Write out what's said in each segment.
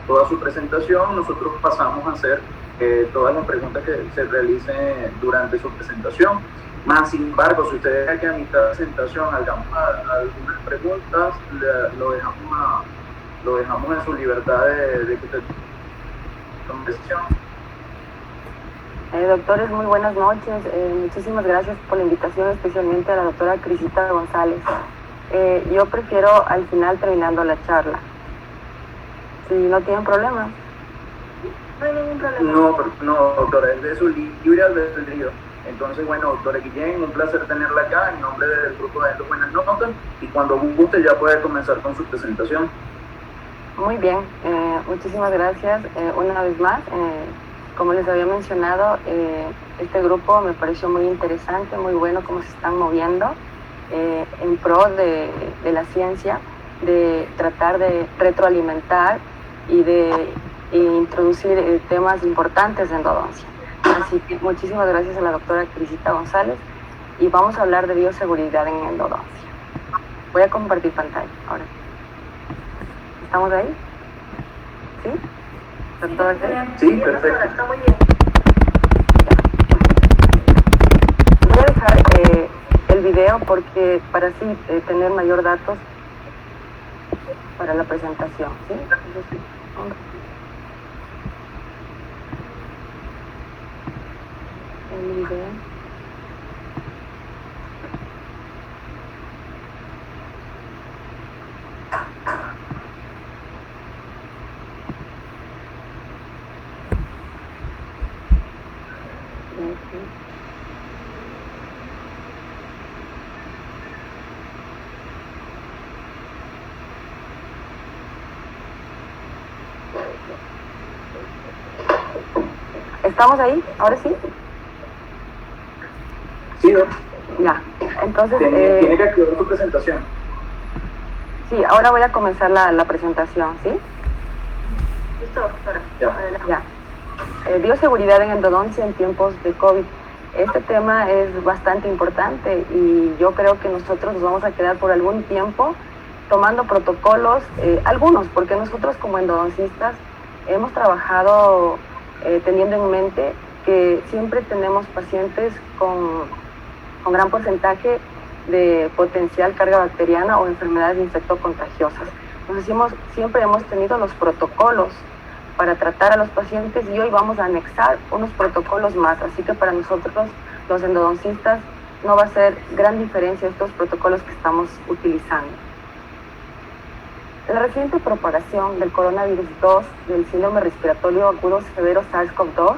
toda su presentación, nosotros pasamos a hacer todas las preguntas que se realicen durante su presentación. Más sin embargo, si ustedes ven que a mitad de presentación hagamos algunas preguntas, lo dejamos en su libertad de que conversación. Doctores, muy buenas noches. Muchísimas gracias por la invitación, especialmente a la doctora Crisita González. Yo prefiero al final terminando la charla. Si no tienen problema. No hay ningún problema. No, doctora, es de su libre albedrío. Entonces, bueno, doctora Guillén, un placer tenerla acá en nombre del grupo de Buenas Notas, y cuando guste ya puede comenzar con su presentación. Muy bien, muchísimas gracias. Una vez más, como les había mencionado, este grupo me pareció muy interesante, muy bueno cómo se están moviendo en pro de la ciencia, de tratar de retroalimentar y de introducir temas importantes de endodoncia. Así que muchísimas gracias a la doctora Crisita González, y vamos a hablar de bioseguridad en endodoncia. Voy a compartir pantalla ahora. ¿Estamos ahí? ¿Sí? ¿Doctora? Sí, perfecto. Está muy bien. Voy a dejar el video porque para así tener mayor datos para la presentación, ¿sí? Entonces, el video. ¿Estamos ahí? ¿Ahora sí? Sí, ¿no? Ya, entonces... Tiene que activar tu presentación. Sí, ahora voy a comenzar la presentación, ¿sí? Listo, doctora. Ya. Bioseguridad en endodoncia en tiempos de COVID. Este tema es bastante importante y yo creo que nosotros nos vamos a quedar por algún tiempo tomando protocolos, algunos, porque nosotros como endodoncistas hemos trabajado teniendo en mente que siempre tenemos pacientes con gran porcentaje de potencial carga bacteriana o enfermedades infectocontagiosas. Entonces siempre hemos tenido los protocolos para tratar a los pacientes y hoy vamos a anexar unos protocolos más, así que para nosotros los endodoncistas no va a ser gran diferencia estos protocolos que estamos utilizando. La reciente propagación del coronavirus 2, del síndrome respiratorio agudo severo SARS-CoV-2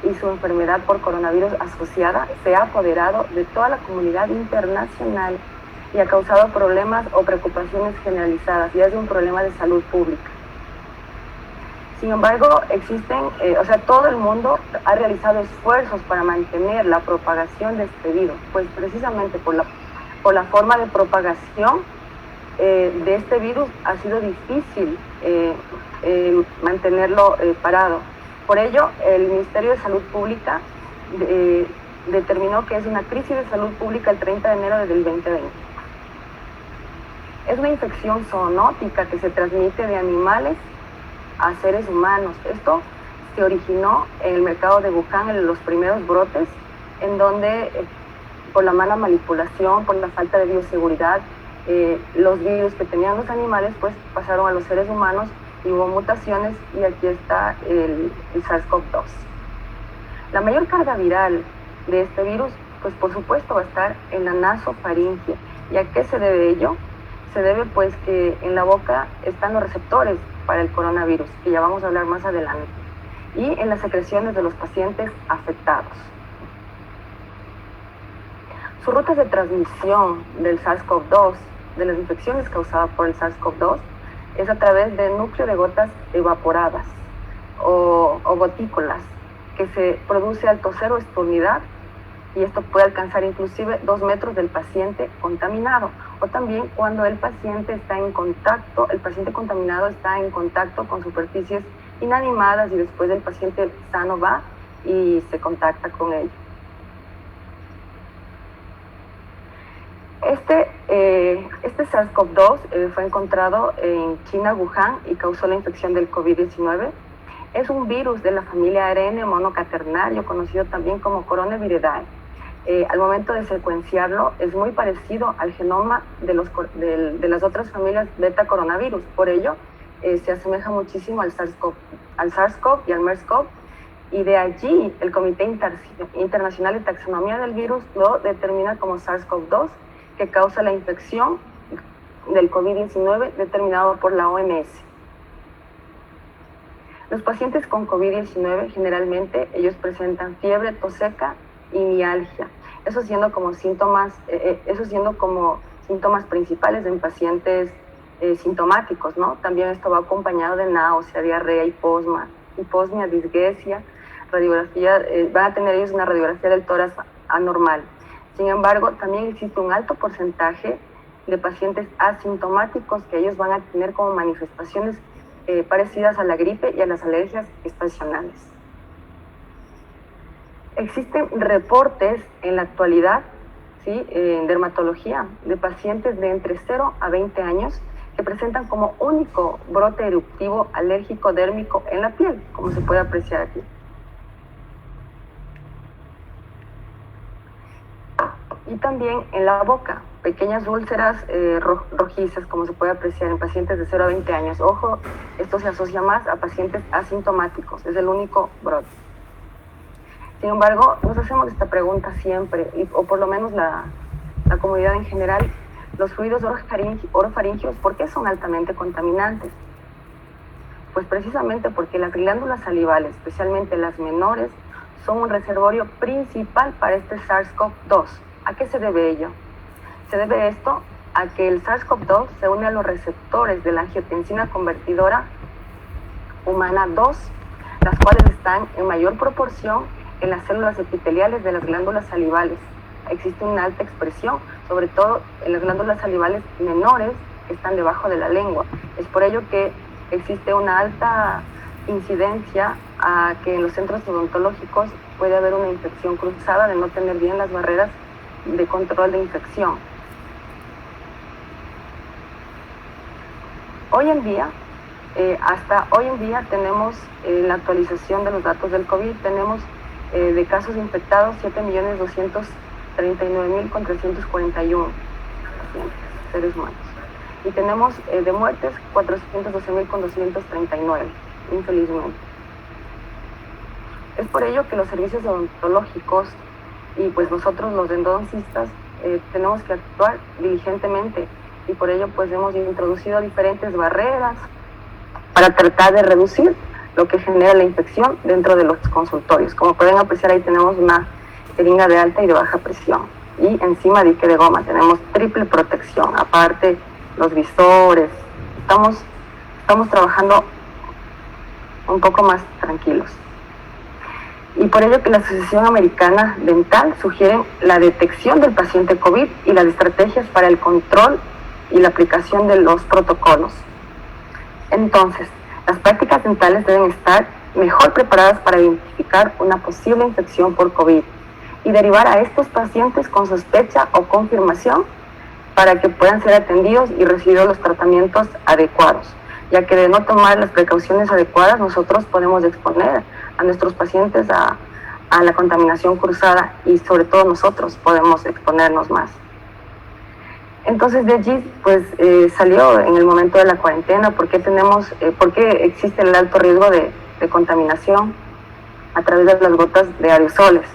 y su enfermedad por coronavirus asociada se ha apoderado de toda la comunidad internacional y ha causado problemas o preocupaciones generalizadas, y es un problema de salud pública. Sin embargo, todo el mundo ha realizado esfuerzos para mantener la propagación de este virus, pues precisamente por la forma de propagación de este virus ha sido difícil mantenerlo parado. Por ello, el Ministerio de Salud Pública determinó que es una crisis de salud pública el 30 de enero del 2020. Es una infección zoonótica que se transmite de animales a seres humanos. Esto se originó en el mercado de Wuhan en los primeros brotes, en donde por la mala manipulación, por la falta de bioseguridad, los virus que tenían los animales pues pasaron a los seres humanos y hubo mutaciones, y aquí está el SARS-CoV-2. La mayor carga viral de este virus, pues por supuesto va a estar en la nasofaringe. ¿Y a qué se debe ello? Se debe pues que en la boca están los receptores para el coronavirus, que ya vamos a hablar más adelante, y en las secreciones de los pacientes afectados. Sus rutas de transmisión del SARS-CoV-2, de las infecciones causadas por el SARS-CoV-2, es a través de núcleo de gotas evaporadas o gotículas, que se produce al toser o estornudar, y esto puede alcanzar inclusive 2 metros del paciente contaminado, o también cuando el paciente contaminado está en contacto con superficies inanimadas y después el paciente sano va y se contacta con ello. Este SARS-CoV-2 fue encontrado en China, Wuhan, y causó la infección del COVID-19. Es un virus de la familia ARN monocaternario, conocido también como Coronaviridae. Al momento de secuenciarlo, es muy parecido al genoma de las otras familias beta coronavirus. Por ello, se asemeja muchísimo al SARS-CoV y al MERS-CoV. Y de allí, el Comité Internacional de Taxonomía del Virus lo determina como SARS-CoV-2, que causa la infección del COVID-19 determinado por la OMS. Los pacientes con COVID-19 generalmente ellos presentan fiebre, tos seca y mialgia, eso siendo como síntomas principales en pacientes sintomáticos, ¿no? También esto va acompañado de náusea, diarrea, hiposmia, disgeusia, radiografía, van a tener ellos una radiografía del tórax anormal. Sin embargo, también existe un alto porcentaje de pacientes asintomáticos que ellos van a tener como manifestaciones parecidas a la gripe y a las alergias estacionales. Existen reportes en la actualidad, ¿sí?, en dermatología, de pacientes de entre 0 a 20 años que presentan como único brote eruptivo alérgico dérmico en la piel, como se puede apreciar aquí. Y también en la boca, pequeñas úlceras rojizas, como se puede apreciar en pacientes de 0 a 20 años. Ojo, esto se asocia más a pacientes asintomáticos, es el único brote. Sin embargo, nos hacemos esta pregunta siempre, o por lo menos la comunidad en general: los fluidos orofaringeos, ¿por qué son altamente contaminantes? Pues precisamente porque las glándulas salivales, especialmente las menores, son un reservorio principal para este SARS-CoV-2. ¿A qué se debe ello? Se debe esto a que el SARS-CoV-2 se une a los receptores de la angiotensina convertidora humana 2, las cuales están en mayor proporción en las células epiteliales de las glándulas salivales. Existe una alta expresión, sobre todo en las glándulas salivales menores que están debajo de la lengua. Es por ello que existe una alta incidencia a que en los centros odontológicos puede haber una infección cruzada de no tener bien las barreras de control de infección. Hoy en día, hasta hoy en día tenemos la actualización de los datos del COVID, tenemos de casos infectados 7.239.341 seres humanos. Y tenemos de muertes 412.239, infelizmente. Es por ello que los servicios odontológicos y pues nosotros los endodoncistas tenemos que actuar diligentemente, y por ello pues hemos introducido diferentes barreras para tratar de reducir lo que genera la infección dentro de los consultorios. Como pueden apreciar, ahí tenemos una jeringa de alta y de baja presión, y encima dique de goma tenemos triple protección, aparte los visores. Estamos trabajando un poco más tranquilos. Y por ello que la Asociación Americana Dental sugiere la detección del paciente COVID y las estrategias para el control y la aplicación de los protocolos. Entonces, las prácticas dentales deben estar mejor preparadas para identificar una posible infección por COVID y derivar a estos pacientes con sospecha o confirmación para que puedan ser atendidos y recibir los tratamientos adecuados, ya que de no tomar las precauciones adecuadas nosotros podemos exponer a nuestros pacientes a la contaminación cruzada, y sobre todo nosotros podemos exponernos más. Entonces de allí pues salió en el momento de la cuarentena por qué existe el alto riesgo de contaminación a través de las gotas de aerosoles.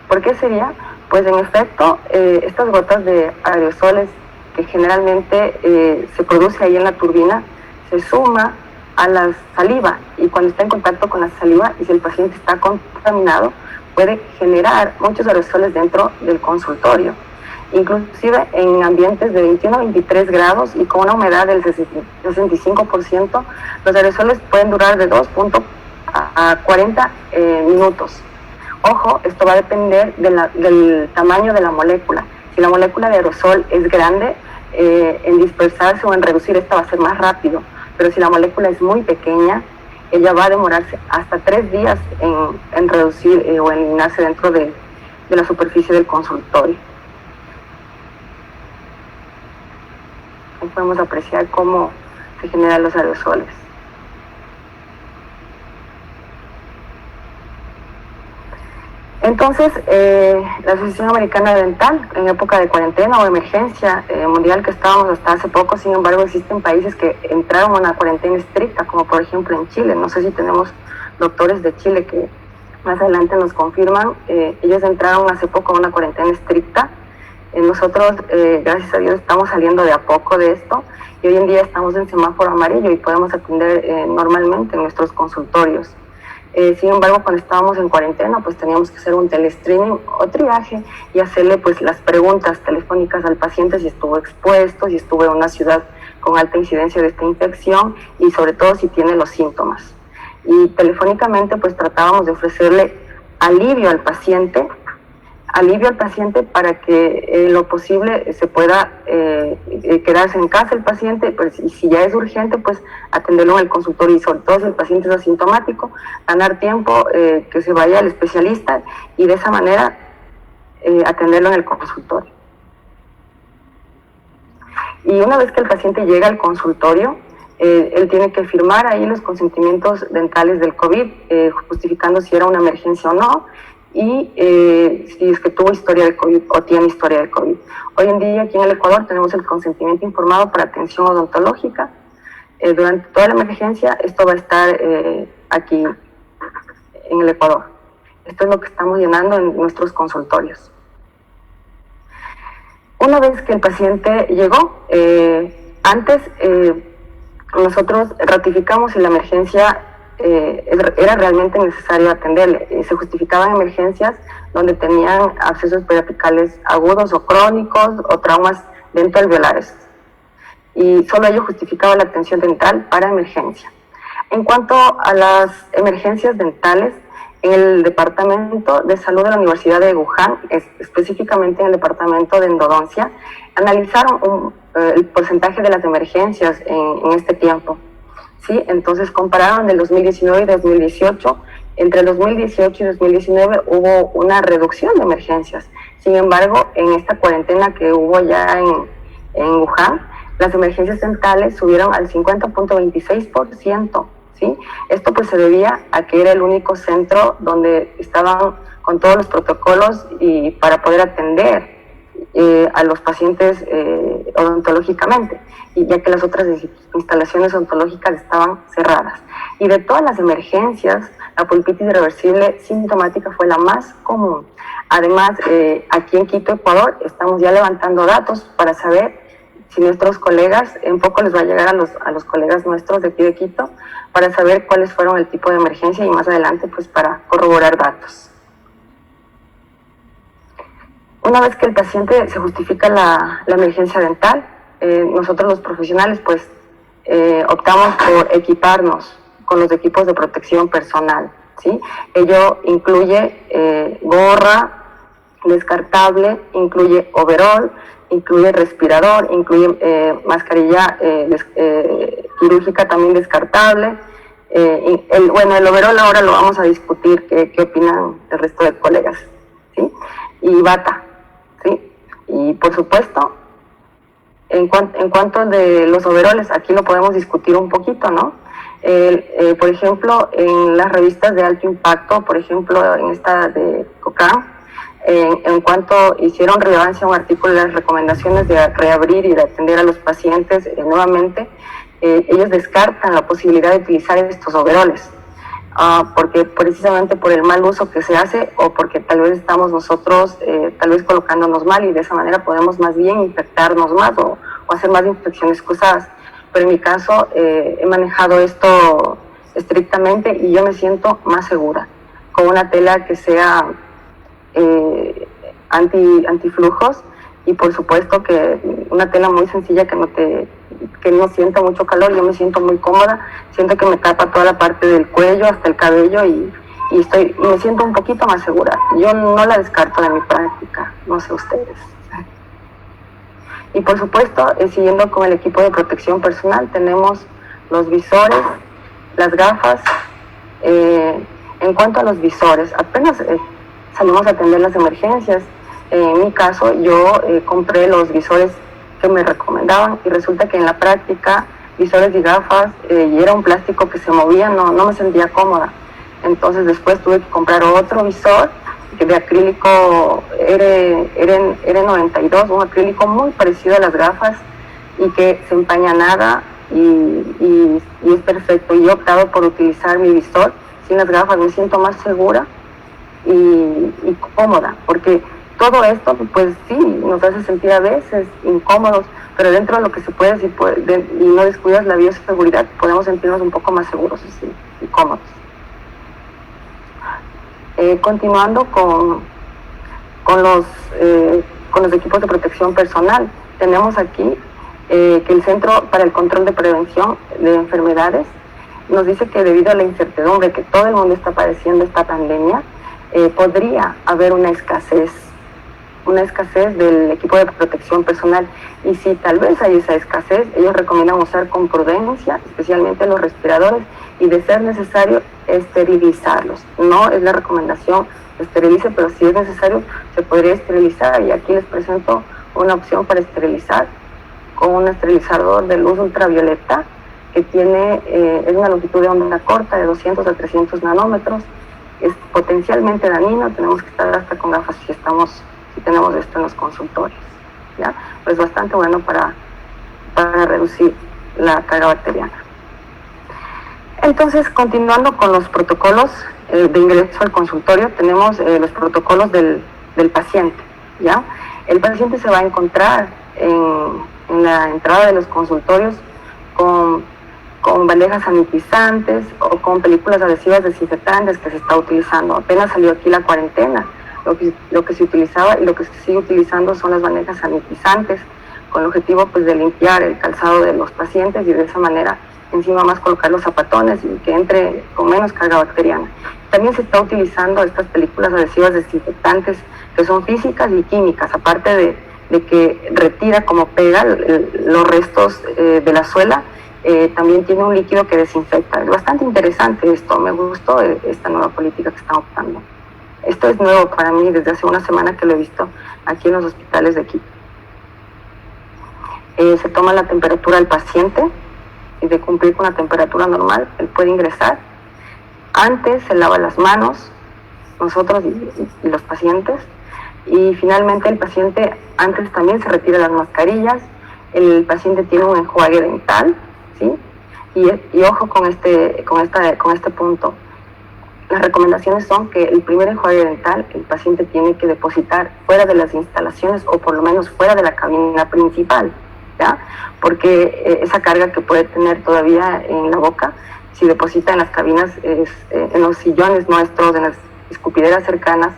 ¿Por qué sería? Pues en efecto, estas gotas de aerosoles que generalmente se produce ahí en la turbina, se suma a la saliva, y cuando está en contacto con la saliva y si el paciente está contaminado, puede generar muchos aerosoles dentro del consultorio. Inclusive en ambientes de 21 a 23 grados y con una humedad del 65%, los aerosoles pueden durar de 2 a 40 minutos. Ojo, esto va a depender del tamaño de la molécula. Si la molécula de aerosol es grande, en dispersarse o en reducir esta va a ser más rápido. Pero si la molécula es muy pequeña, ella va a demorarse hasta 3 días en reducir o eliminarse dentro de la superficie del consultorio. no podemos apreciar cómo se generan los aerosoles. Entonces, la Asociación Americana Dental, en época de cuarentena o emergencia mundial que estábamos hasta hace poco, sin embargo, existen países que entraron a una cuarentena estricta, como por ejemplo en Chile. No sé si tenemos doctores de Chile que más adelante nos confirman. Ellos entraron hace poco a una cuarentena estricta. Nosotros, gracias a Dios, estamos saliendo de a poco de esto y hoy en día estamos en semáforo amarillo y podemos atender normalmente en nuestros consultorios. Sin embargo, cuando estábamos en cuarentena, pues teníamos que hacer un telestreaming o triaje y hacerle pues las preguntas telefónicas al paciente si estuvo expuesto, si estuvo en una ciudad con alta incidencia de esta infección y sobre todo si tiene los síntomas. Y telefónicamente pues tratábamos de ofrecerle alivio al paciente para que lo posible se pueda quedarse en casa el paciente, pues, y si ya es urgente, pues atenderlo en el consultorio y sobre todo si el paciente es asintomático, ganar tiempo, que se vaya al especialista y de esa manera atenderlo en el consultorio. Y una vez que el paciente llega al consultorio, él tiene que firmar ahí los consentimientos dentales del COVID, justificando si era una emergencia o no, y si es que tuvo historia de COVID o tiene historia de COVID. Hoy en día aquí en el Ecuador tenemos el consentimiento informado para atención odontológica. Durante toda la emergencia esto va a estar aquí en el Ecuador. Esto es lo que estamos llenando en nuestros consultorios. Una vez que el paciente llegó, antes nosotros ratificamos si la emergencia era realmente necesario atenderle. Se justificaban emergencias donde tenían abscesos periapicales agudos o crónicos o traumas dentoalveolares. Y solo ello justificaba la atención dental para emergencia. En cuanto a las emergencias dentales, en el Departamento de Salud de la Universidad de Wuhan, específicamente en el Departamento de Endodoncia, analizaron el porcentaje de las emergencias en este tiempo. ¿Sí? Entonces compararon del 2019 y 2018. Entre el 2018 y 2019 hubo una reducción de emergencias. Sin embargo, en esta cuarentena que hubo ya en Wuhan, las emergencias dentales subieron al 50.26%. ¿Sí? Esto pues se debía a que era el único centro donde estaban con todos los protocolos y para poder atender a los pacientes odontológicamente, y ya que las otras instalaciones odontológicas estaban cerradas. Y de todas las emergencias, la pulpitis irreversible sintomática fue la más común. Además, aquí en Quito, Ecuador, estamos ya levantando datos para saber si nuestros colegas, en poco les va a llegar a los colegas nuestros de aquí de Quito, para saber cuáles fueron el tipo de emergencia y más adelante pues para corroborar datos. Una vez que el paciente se justifica la emergencia dental, nosotros los profesionales pues optamos por equiparnos con los equipos de protección personal, ¿sí? Ello incluye gorra descartable, incluye overol, incluye respirador, incluye mascarilla quirúrgica también descartable. El overol ahora lo vamos a discutir, qué opinan el resto de colegas, ¿sí? Y bata, ¿sí? Y por supuesto, en cuanto de los overoles, aquí lo podemos discutir un poquito, ¿no? Por ejemplo, en las revistas de alto impacto, por ejemplo, en esta de Cochrane, en cuanto hicieron relevancia a un artículo de las recomendaciones de reabrir y de atender a los pacientes nuevamente, ellos descartan la posibilidad de utilizar estos overoles, porque precisamente por el mal uso que se hace o porque tal vez estamos nosotros tal vez colocándonos mal y de esa manera podemos más bien infectarnos más o hacer más infecciones cruzadas. Pero en mi caso he manejado esto estrictamente y yo me siento más segura con una tela que sea antiflujos y por supuesto que una tela muy sencilla que no sienta mucho calor. Yo me siento muy cómoda, siento que me tapa toda la parte del cuello hasta el cabello y me siento un poquito más segura. Yo no la descarto de mi práctica, no sé ustedes. Y por supuesto, siguiendo con el equipo de protección personal, tenemos los visores, las gafas. En cuanto a los visores, apenas salimos a atender las emergencias. En mi caso, yo compré los visores que me recomendaban, y resulta que en la práctica visores y gafas, y era un plástico que se movía, no me sentía cómoda. Entonces después tuve que comprar otro visor de acrílico R92, un acrílico muy parecido a las gafas y que se empaña nada y es perfecto. Y he optado por utilizar mi visor sin las gafas, me siento más segura y cómoda, porque todo esto pues sí nos hace sentir a veces incómodos, pero dentro de lo que se puede, y no descuidas la bioseguridad, podemos sentirnos un poco más seguros y cómodos. Continuando con los equipos de protección personal, tenemos aquí que el Centro para el Control de Prevención de Enfermedades nos dice que debido a la incertidumbre que todo el mundo está padeciendo esta pandemia, podría haber una escasez del equipo de protección personal, y si tal vez hay esa escasez, ellos recomiendan usar con prudencia, especialmente los respiradores, y de ser necesario esterilizarlos. No es la recomendación esterilice, pero si es necesario se podría esterilizar, y aquí les presento una opción para esterilizar con un esterilizador de luz ultravioleta que es una longitud de onda corta de 200 a 300 nanómetros, es potencialmente dañino, tenemos que estar hasta con gafas si tenemos esto en los consultorios, ¿ya? Pues bastante bueno para reducir la carga bacteriana. Entonces, continuando con los protocolos de ingreso al consultorio, tenemos los protocolos del paciente, ¿ya? El paciente se va a encontrar en la entrada de los consultorios con bandejas sanitizantes o con películas adhesivas desinfectantes que se está utilizando. Apenas salió aquí la cuarentena, lo que se utilizaba y lo que se sigue utilizando son las bandejas sanitizantes, con el objetivo pues de limpiar el calzado de los pacientes y de esa manera encima más colocar los zapatones y que entre con menos carga bacteriana. También se está utilizando estas películas adhesivas desinfectantes que son físicas y químicas, aparte de que retira como pega los restos de la suela, también tiene un líquido que desinfecta. Es bastante interesante esto, me gustó esta nueva política que están optando. Esto es nuevo para mí, desde hace una semana que lo he visto aquí en los hospitales de Quito. Se toma la temperatura del paciente y de cumplir con la temperatura normal, él puede ingresar. Antes se lava las manos, nosotros y los pacientes, y finalmente el paciente antes también se retira las mascarillas, el paciente tiene un enjuague dental, ¿sí? Y ojo con este punto. Las recomendaciones son que el primer enjuague dental el paciente tiene que depositar fuera de las instalaciones o por lo menos fuera de la cabina principal, ¿ya? Porque esa carga que puede tener todavía en la boca, si deposita en las cabinas, en los sillones nuestros, en las escupideras cercanas,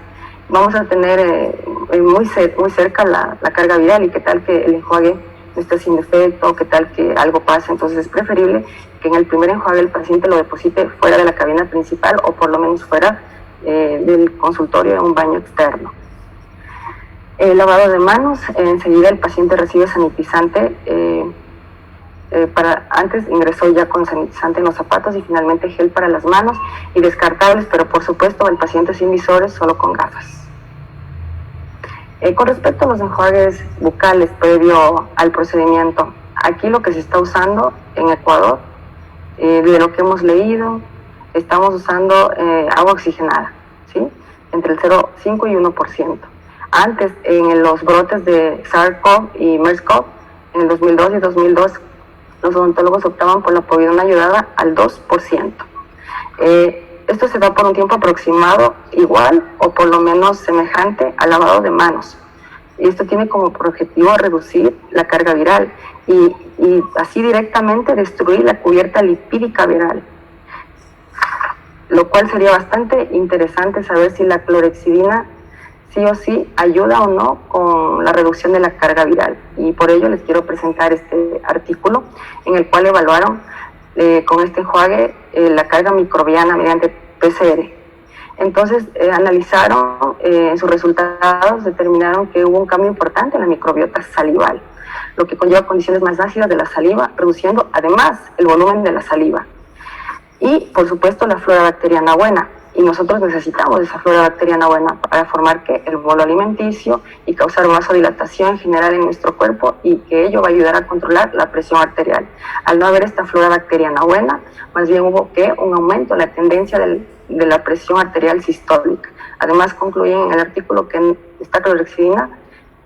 vamos a tener muy cerca la carga viral, y qué tal que el enjuague no esté sin defecto, qué tal que algo pase. Entonces es preferible que en el primer enjuague el paciente lo deposite fuera de la cabina principal o por lo menos fuera del consultorio en un baño externo. El lavado de manos, enseguida el paciente recibe sanitizante, antes ingresó ya con sanitizante en los zapatos y finalmente gel para las manos y descartables, pero por supuesto el paciente sin visores, solo con gafas. Con respecto a los enjuagues bucales previo al procedimiento, aquí lo que se está usando en Ecuador, de lo que hemos leído, estamos usando agua oxigenada, ¿sí? Entre el 0,5 y 1%. Antes, en los brotes de SARS-CoV y MERS-CoV, en el 2002 y 2002, los odontólogos optaban por la povidona ayudada al 2%. Esto se da por un tiempo aproximado igual o por lo menos semejante al lavado de manos. Y esto tiene como objetivo reducir la carga viral y así directamente destruir la cubierta lipídica viral. Lo cual sería bastante interesante saber si la clorhexidina sí o sí ayuda o no con la reducción de la carga viral. Y por ello les quiero presentar este artículo en el cual evaluaron con este enjuague la carga microbiana mediante PCR. Entonces analizaron sus resultados, determinaron que hubo un cambio importante en la microbiota salival, lo que conlleva condiciones más ácidas de la saliva, reduciendo además el volumen de la saliva. Y por supuesto la flora bacteriana buena. y nosotros necesitamos esa flora bacteriana buena para formar el bolo alimenticio y causar vasodilatación general en nuestro cuerpo, y que ello va a ayudar a controlar la presión arterial. Al no haber esta flora bacteriana buena, más bien hubo un aumento en la tendencia de la presión arterial sistólica. Además, concluyen en el artículo que esta clorhexidina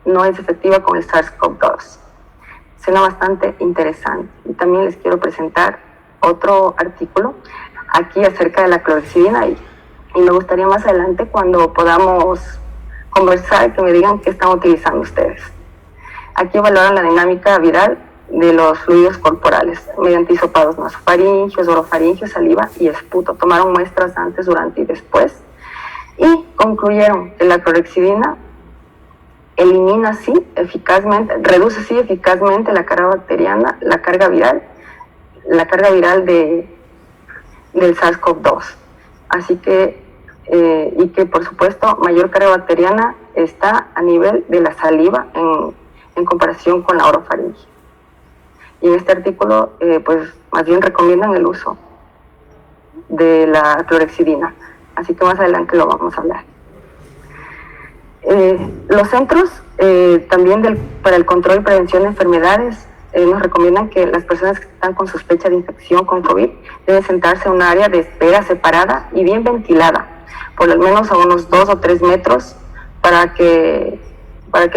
no es efectiva con el SARS-CoV-2. Suena bastante interesante. Y también les quiero presentar otro artículo aquí acerca de la clorhexidina, y me gustaría más adelante, cuando podamos conversar, que me digan qué están utilizando ustedes. Aquí evaluaron la dinámica viral de los fluidos corporales mediante hisopados nasofaringios, orofaringios, saliva y esputo. Tomaron muestras antes, durante y después, y concluyeron que la clorhexidina reduce eficazmente la carga bacteriana, la carga viral del SARS-CoV-2. Así que, y que por supuesto mayor carga bacteriana está a nivel de la saliva en comparación con la orofaringe. Y en este artículo, pues más bien recomiendan el uso de la clorhexidina. Así que más adelante lo vamos a hablar. Los centros también para el control y prevención de enfermedades nos recomiendan que las personas que están con sospecha de infección con COVID deben sentarse en un área de espera separada y bien ventilada, por al menos a unos 2 o 3 metros, para que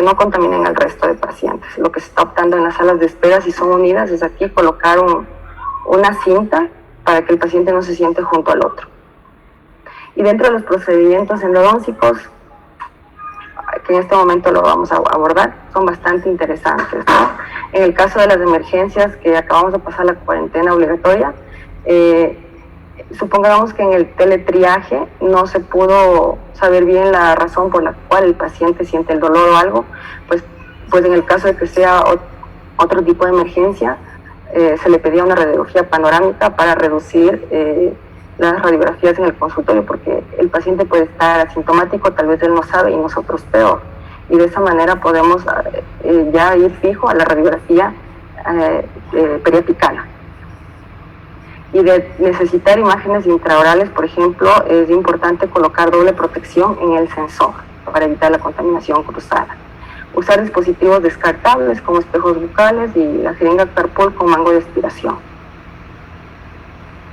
no contaminen al resto de pacientes. Lo que se está optando en las salas de espera, si son unidas, es aquí colocar una cinta para que el paciente no se siente junto al otro. Y dentro de los procedimientos endodóncicos, que en este momento lo vamos a abordar, son bastante interesantes, ¿no? En el caso de las emergencias, que acabamos de pasar la cuarentena obligatoria, supongamos que en el teletriaje no se pudo saber bien la razón por la cual el paciente siente el dolor o algo, pues en el caso de que sea otro tipo de emergencia, se le pedía una radiografía panorámica para reducir las radiografías en el consultorio, porque el paciente puede estar asintomático, tal vez él no sabe y nosotros peor, y de esa manera podemos ya ir fijo a la radiografía periapical. Y de necesitar imágenes intraorales, por ejemplo, es importante colocar doble protección en el sensor para evitar la contaminación cruzada. Usar dispositivos descartables como espejos bucales y la jeringa Carpool con mango de aspiración.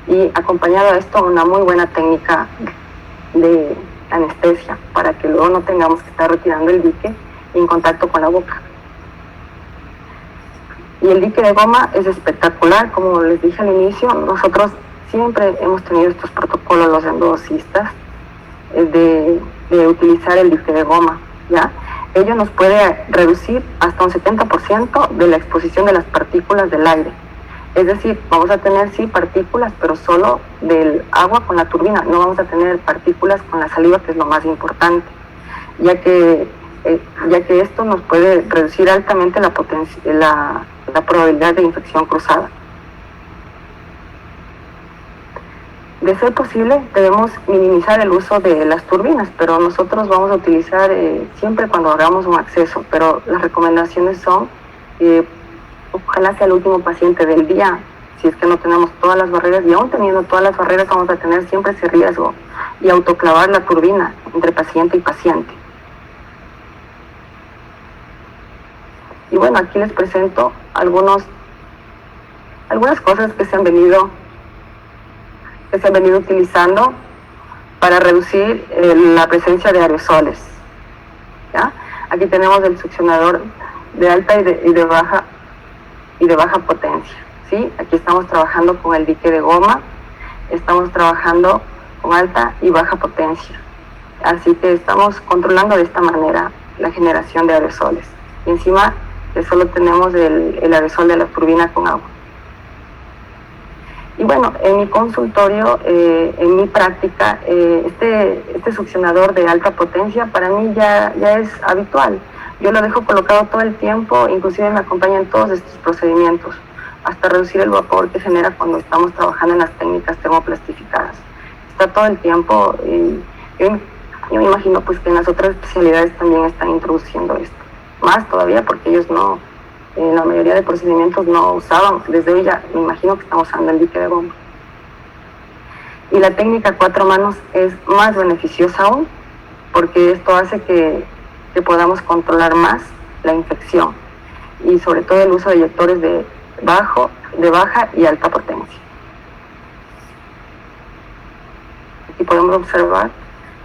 Y acompañado a esto, una muy buena técnica de anestesia para que luego no tengamos que estar retirando el dique en contacto con la boca. Y el dique de goma es espectacular, como les dije al inicio, nosotros siempre hemos tenido estos protocolos, los endodocistas, de utilizar el dique de goma, ¿ya? Ello nos puede reducir hasta un 70% de la exposición de las partículas del aire. Es decir, vamos a tener sí partículas, pero solo del agua con la turbina, no vamos a tener partículas con la saliva, que es lo más importante, ya que esto nos puede reducir altamente la probabilidad de infección cruzada. De ser posible, debemos minimizar el uso de las turbinas, pero nosotros vamos a utilizar siempre cuando hagamos un acceso, pero las recomendaciones son ojalá sea el último paciente del día, si es que no tenemos todas las barreras, y aún teniendo todas las barreras vamos a tener siempre ese riesgo, y autoclavar la turbina entre paciente y paciente. Y bueno, aquí les presento algunas cosas que se han venido utilizando para reducir la presencia de aerosoles, ¿ya? Aquí tenemos el succionador de alta y de baja potencia, ¿sí? Aquí estamos trabajando con el dique de goma, estamos trabajando con alta y baja potencia, así que estamos controlando de esta manera la generación de aerosoles. Y encima solo tenemos el aerosol de la turbina con agua. Y bueno, en mi consultorio, en mi práctica, este succionador de alta potencia para mí ya es habitual. Yo lo dejo colocado todo el tiempo, inclusive me acompaña en todos estos procedimientos, hasta reducir el vapor que genera cuando estamos trabajando en las técnicas termoplastificadas. Está todo el tiempo, y yo me imagino pues que en las otras especialidades también están introduciendo esto. Más todavía porque ellos no, en la mayoría de procedimientos no usaban, desde hoy ya me imagino que están usando el dique de goma. Y la técnica 4 manos es más beneficiosa aún, porque esto hace que podamos controlar más la infección, y sobre todo el uso de eyectores de baja y alta potencia. Aquí podemos observar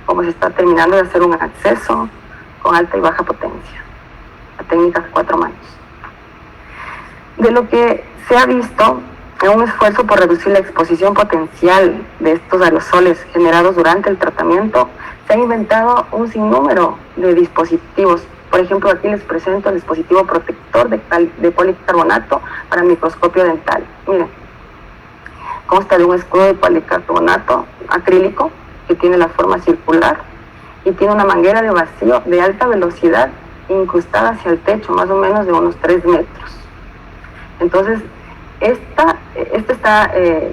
cómo se está terminando de hacer un acceso con alta y baja potencia, la técnica 4 manos. De lo que se ha visto, en un esfuerzo por reducir la exposición potencial de estos aerosoles generados durante el tratamiento, se han inventado un sinnúmero de dispositivos. Por ejemplo, aquí les presento el dispositivo protector de policarbonato para microscopio dental. Miren, consta de un escudo de policarbonato acrílico que tiene la forma circular y tiene una manguera de vacío de alta velocidad incrustada hacia el techo, más o menos de unos 3 metros. Entonces, esta está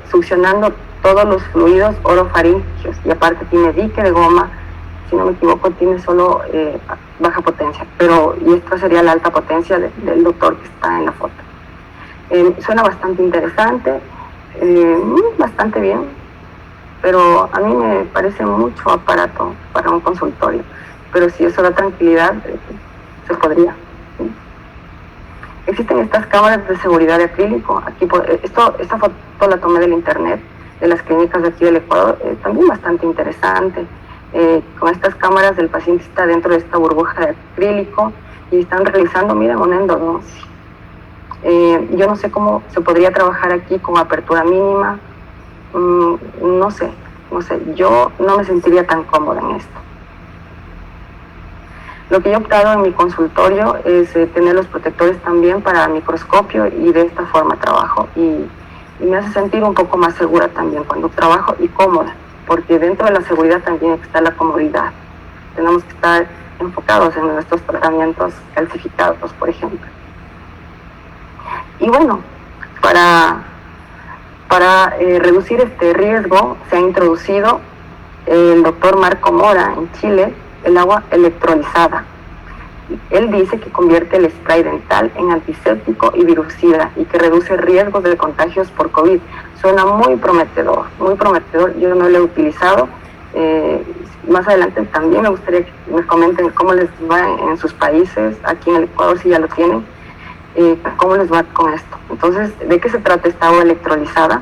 succionando todos los fluidos orofaríngeos, y aparte tiene dique de goma. Si no me equivoco, tiene solo baja potencia, y esta sería la alta potencia del doctor que está en la foto. Suena bastante interesante, bastante bien, pero a mí me parece mucho aparato para un consultorio, pero si eso da tranquilidad, se podría. ¿Sí? Existen estas cámaras de seguridad de acrílico. Aquí, esta foto la tomé del internet, de las clínicas de aquí del Ecuador, también bastante interesante. Con estas cámaras, el paciente está dentro de esta burbuja de acrílico y están realizando, miren, una endodoncia. Yo no sé cómo se podría trabajar aquí con apertura mínima. No sé, yo no me sentiría tan cómoda en esto. Lo que yo he optado en mi consultorio es tener los protectores también para microscopio, y de esta forma trabajo, y me hace sentir un poco más segura también cuando trabajo, y cómoda, porque dentro de la seguridad también está la comodidad. Tenemos que estar enfocados en nuestros tratamientos calcificados, por ejemplo. Y bueno, para reducir este riesgo se ha introducido el doctor Marco Mora en Chile el agua electrolizada. Él dice que convierte el spray dental en antiséptico y virucida, y que reduce riesgos de contagios por COVID. Suena muy prometedor, muy prometedor. Yo no lo he utilizado. Más adelante también me gustaría que me comenten cómo les va en sus países. Aquí en el Ecuador, si ya lo tienen, cómo les va con esto. Entonces, ¿de qué se trata esta agua electrolizada?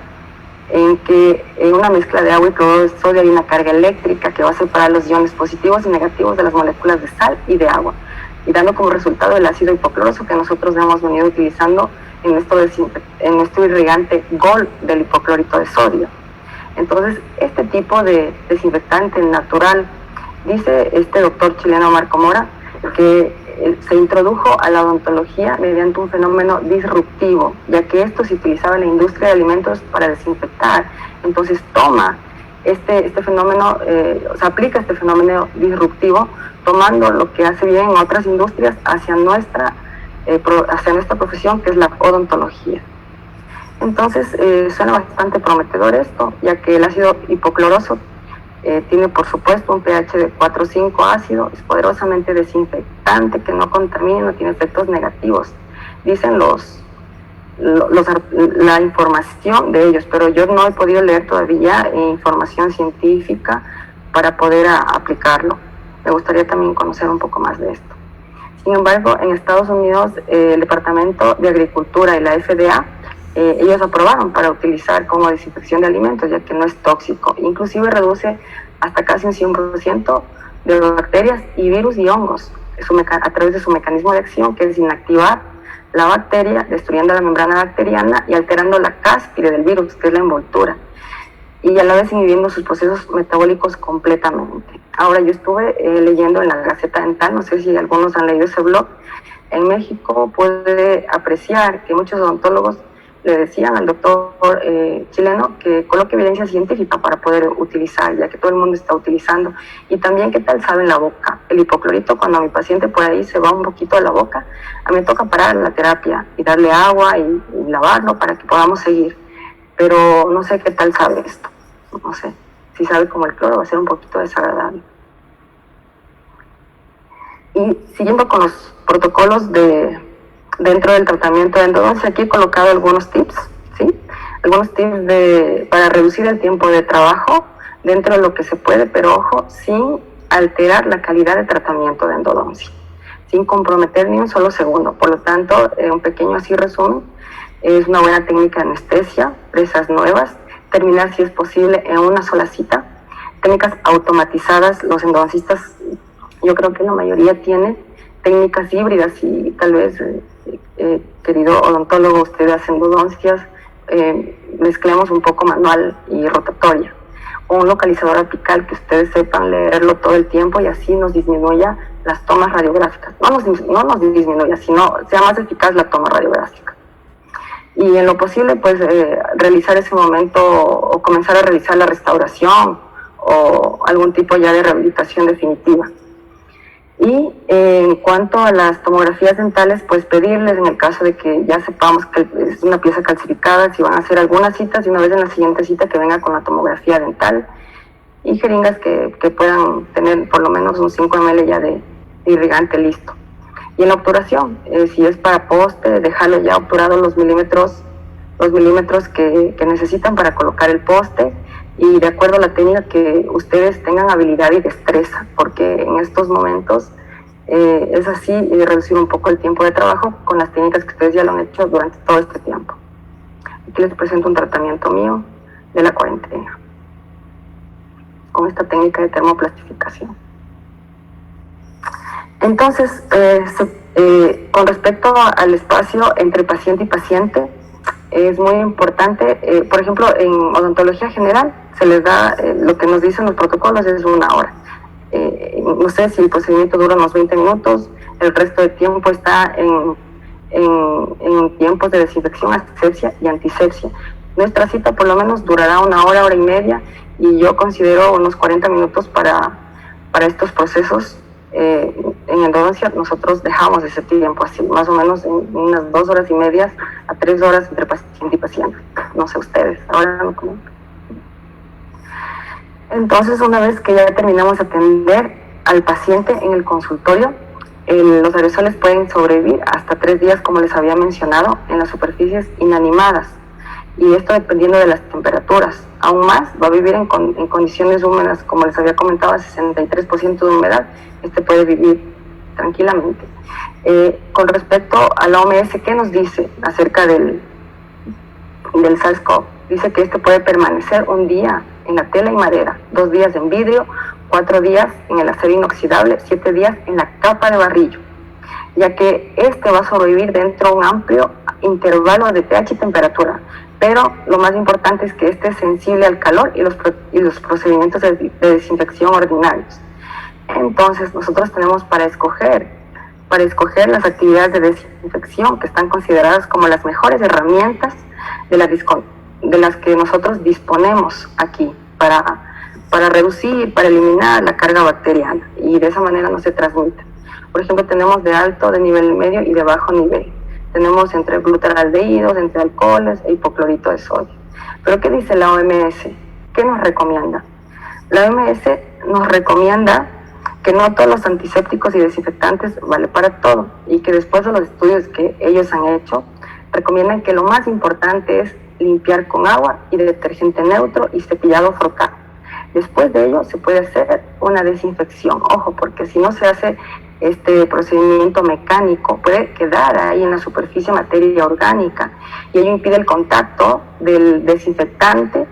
En que en una mezcla de agua y cloruro de sodio hay una carga eléctrica que va a separar los iones positivos y negativos de las moléculas de sal y de agua, y dando como resultado el ácido hipocloroso que nosotros hemos venido utilizando en nuestro irrigante Gold del hipoclorito de sodio. Entonces, este tipo de desinfectante natural, dice este doctor chileno Marco Mora, que se introdujo a la odontología mediante un fenómeno disruptivo, ya que esto se utilizaba en la industria de alimentos para desinfectar. Entonces toma este fenómeno, aplica este fenómeno disruptivo, tomando lo que hace bien en otras industrias hacia nuestra profesión, que es la odontología. Entonces suena bastante prometedor esto, ya que el ácido hipocloroso tiene, por supuesto, un pH de 4,5 ácido, es poderosamente desinfectante, que no contamina, no tiene efectos negativos. Dicen la información de ellos, pero yo no he podido leer todavía información científica para poder aplicarlo. Me gustaría también conocer un poco más de esto. Sin embargo, en Estados Unidos, el Departamento de Agricultura y la FDA, ellos aprobaron para utilizar como desinfección de alimentos, ya que no es tóxico. Inclusive reduce hasta casi un 100% de bacterias y virus y hongos a través de su mecanismo de acción, que es inactivar la bacteria, destruyendo la membrana bacteriana y alterando la cáspide del virus, que es la envoltura, y a la vez inhibiendo sus procesos metabólicos completamente. Ahora, yo estuve leyendo en la Gaceta Dental, no sé si algunos han leído ese blog. En México puede apreciar que muchos odontólogos le decían al doctor chileno que coloque evidencia científica para poder utilizar, ya que todo el mundo está utilizando. Y también, ¿qué tal sabe en la boca? El hipoclorito, cuando a mi paciente por ahí se va un poquito de la boca, a mí me toca parar la terapia y darle agua y lavarlo para que podamos seguir. Pero no sé qué tal sabe esto. No sé. Si sabe como el cloro, va a ser un poquito desagradable. Y siguiendo con los protocolos dentro del tratamiento de endodoncia, aquí he colocado algunos tips, ¿sí? Algunos tips para reducir el tiempo de trabajo dentro de lo que se puede, pero ojo, sin alterar la calidad de tratamiento de endodoncia, sin comprometer ni un solo segundo. Por lo tanto, un pequeño así resumen, es una buena técnica de anestesia, presas nuevas, terminar si es posible en una sola cita, técnicas automatizadas. Los endodoncistas, yo creo que la mayoría tiene técnicas híbridas y tal vez, querido odontólogo, usted hace endodoncias, mezclemos un poco manual y rotatoria, o un localizador apical que ustedes sepan leerlo todo el tiempo y así nos disminuya las tomas radiográficas. No nos disminuya, sino sea más eficaz la toma radiográfica. Y en lo posible, pues, realizar ese momento o comenzar a realizar la restauración o algún tipo ya de rehabilitación definitiva. Y en cuanto a las tomografías dentales, pues pedirles, en el caso de que ya sepamos que es una pieza calcificada, si van a hacer algunas citas y una vez en la siguiente cita que venga con la tomografía dental y jeringas que puedan tener por lo menos un 5 ml ya de irrigante listo. Y en la obturación, si es para poste, dejarlo ya obturado los milímetros que necesitan para colocar el poste, y de acuerdo a la técnica que ustedes tengan habilidad y destreza, porque en estos momentos es así, y reducir un poco el tiempo de trabajo con las técnicas que ustedes ya lo han hecho durante todo este tiempo. Aquí les presento un tratamiento mío de la cuarentena con esta técnica de termoplastificación. Entonces, con respecto al espacio entre paciente y paciente, es muy importante, por ejemplo, en odontología general se les da, lo que nos dicen los protocolos es 1 hora. No sé si el procedimiento dura unos 20 minutos, el resto del tiempo está en tiempos de desinfección, asepsia y antisepsia. Nuestra cita por lo menos durará 1 hora, hora y media, y yo considero unos 40 minutos para estos procesos. En endodoncia nosotros dejamos ese tiempo así, más o menos en unas 2 horas y media a 3 horas entre paciente y paciente. No sé ustedes, ahora no como. Entonces, una vez que ya terminamos de atender al paciente en el consultorio, los aerosoles pueden sobrevivir hasta 3 días, como les había mencionado, en las superficies inanimadas. Y esto dependiendo de las temperaturas. Aún más, va a vivir en condiciones húmedas, como les había comentado, a 63% de humedad. Puede vivir tranquilamente. Con respecto a la OMS, ¿qué nos dice acerca del SARS-CoV? Dice que puede permanecer 1 día en la tela y madera, 2 días en vidrio, 4 días en el acero inoxidable, 7 días en la capa de barrillo, ya que va a sobrevivir dentro de un amplio intervalo de pH y temperatura. Pero lo más importante es que es sensible al calor y los procedimientos de desinfección ordinarios. Entonces, nosotros tenemos para escoger las actividades de desinfección que están consideradas como las mejores herramientas de las que nosotros disponemos aquí para reducir, para eliminar la carga bacteriana, y de esa manera no se transmite. Por ejemplo, tenemos de alto, de nivel medio y de bajo nivel. Tenemos entre glutaraldehídos, entre alcoholes e hipoclorito de sodio. ¿Pero qué dice la OMS? ¿Qué nos recomienda? La OMS nos recomienda que no todos los antisépticos y desinfectantes vale para todo, y que después de los estudios que ellos han hecho, recomiendan que lo más importante es limpiar con agua y detergente neutro y cepillado frocal. Después de ello se puede hacer una desinfección. Ojo, porque si no se hace este procedimiento mecánico, puede quedar ahí en la superficie materia orgánica, y ello impide el contacto del desinfectante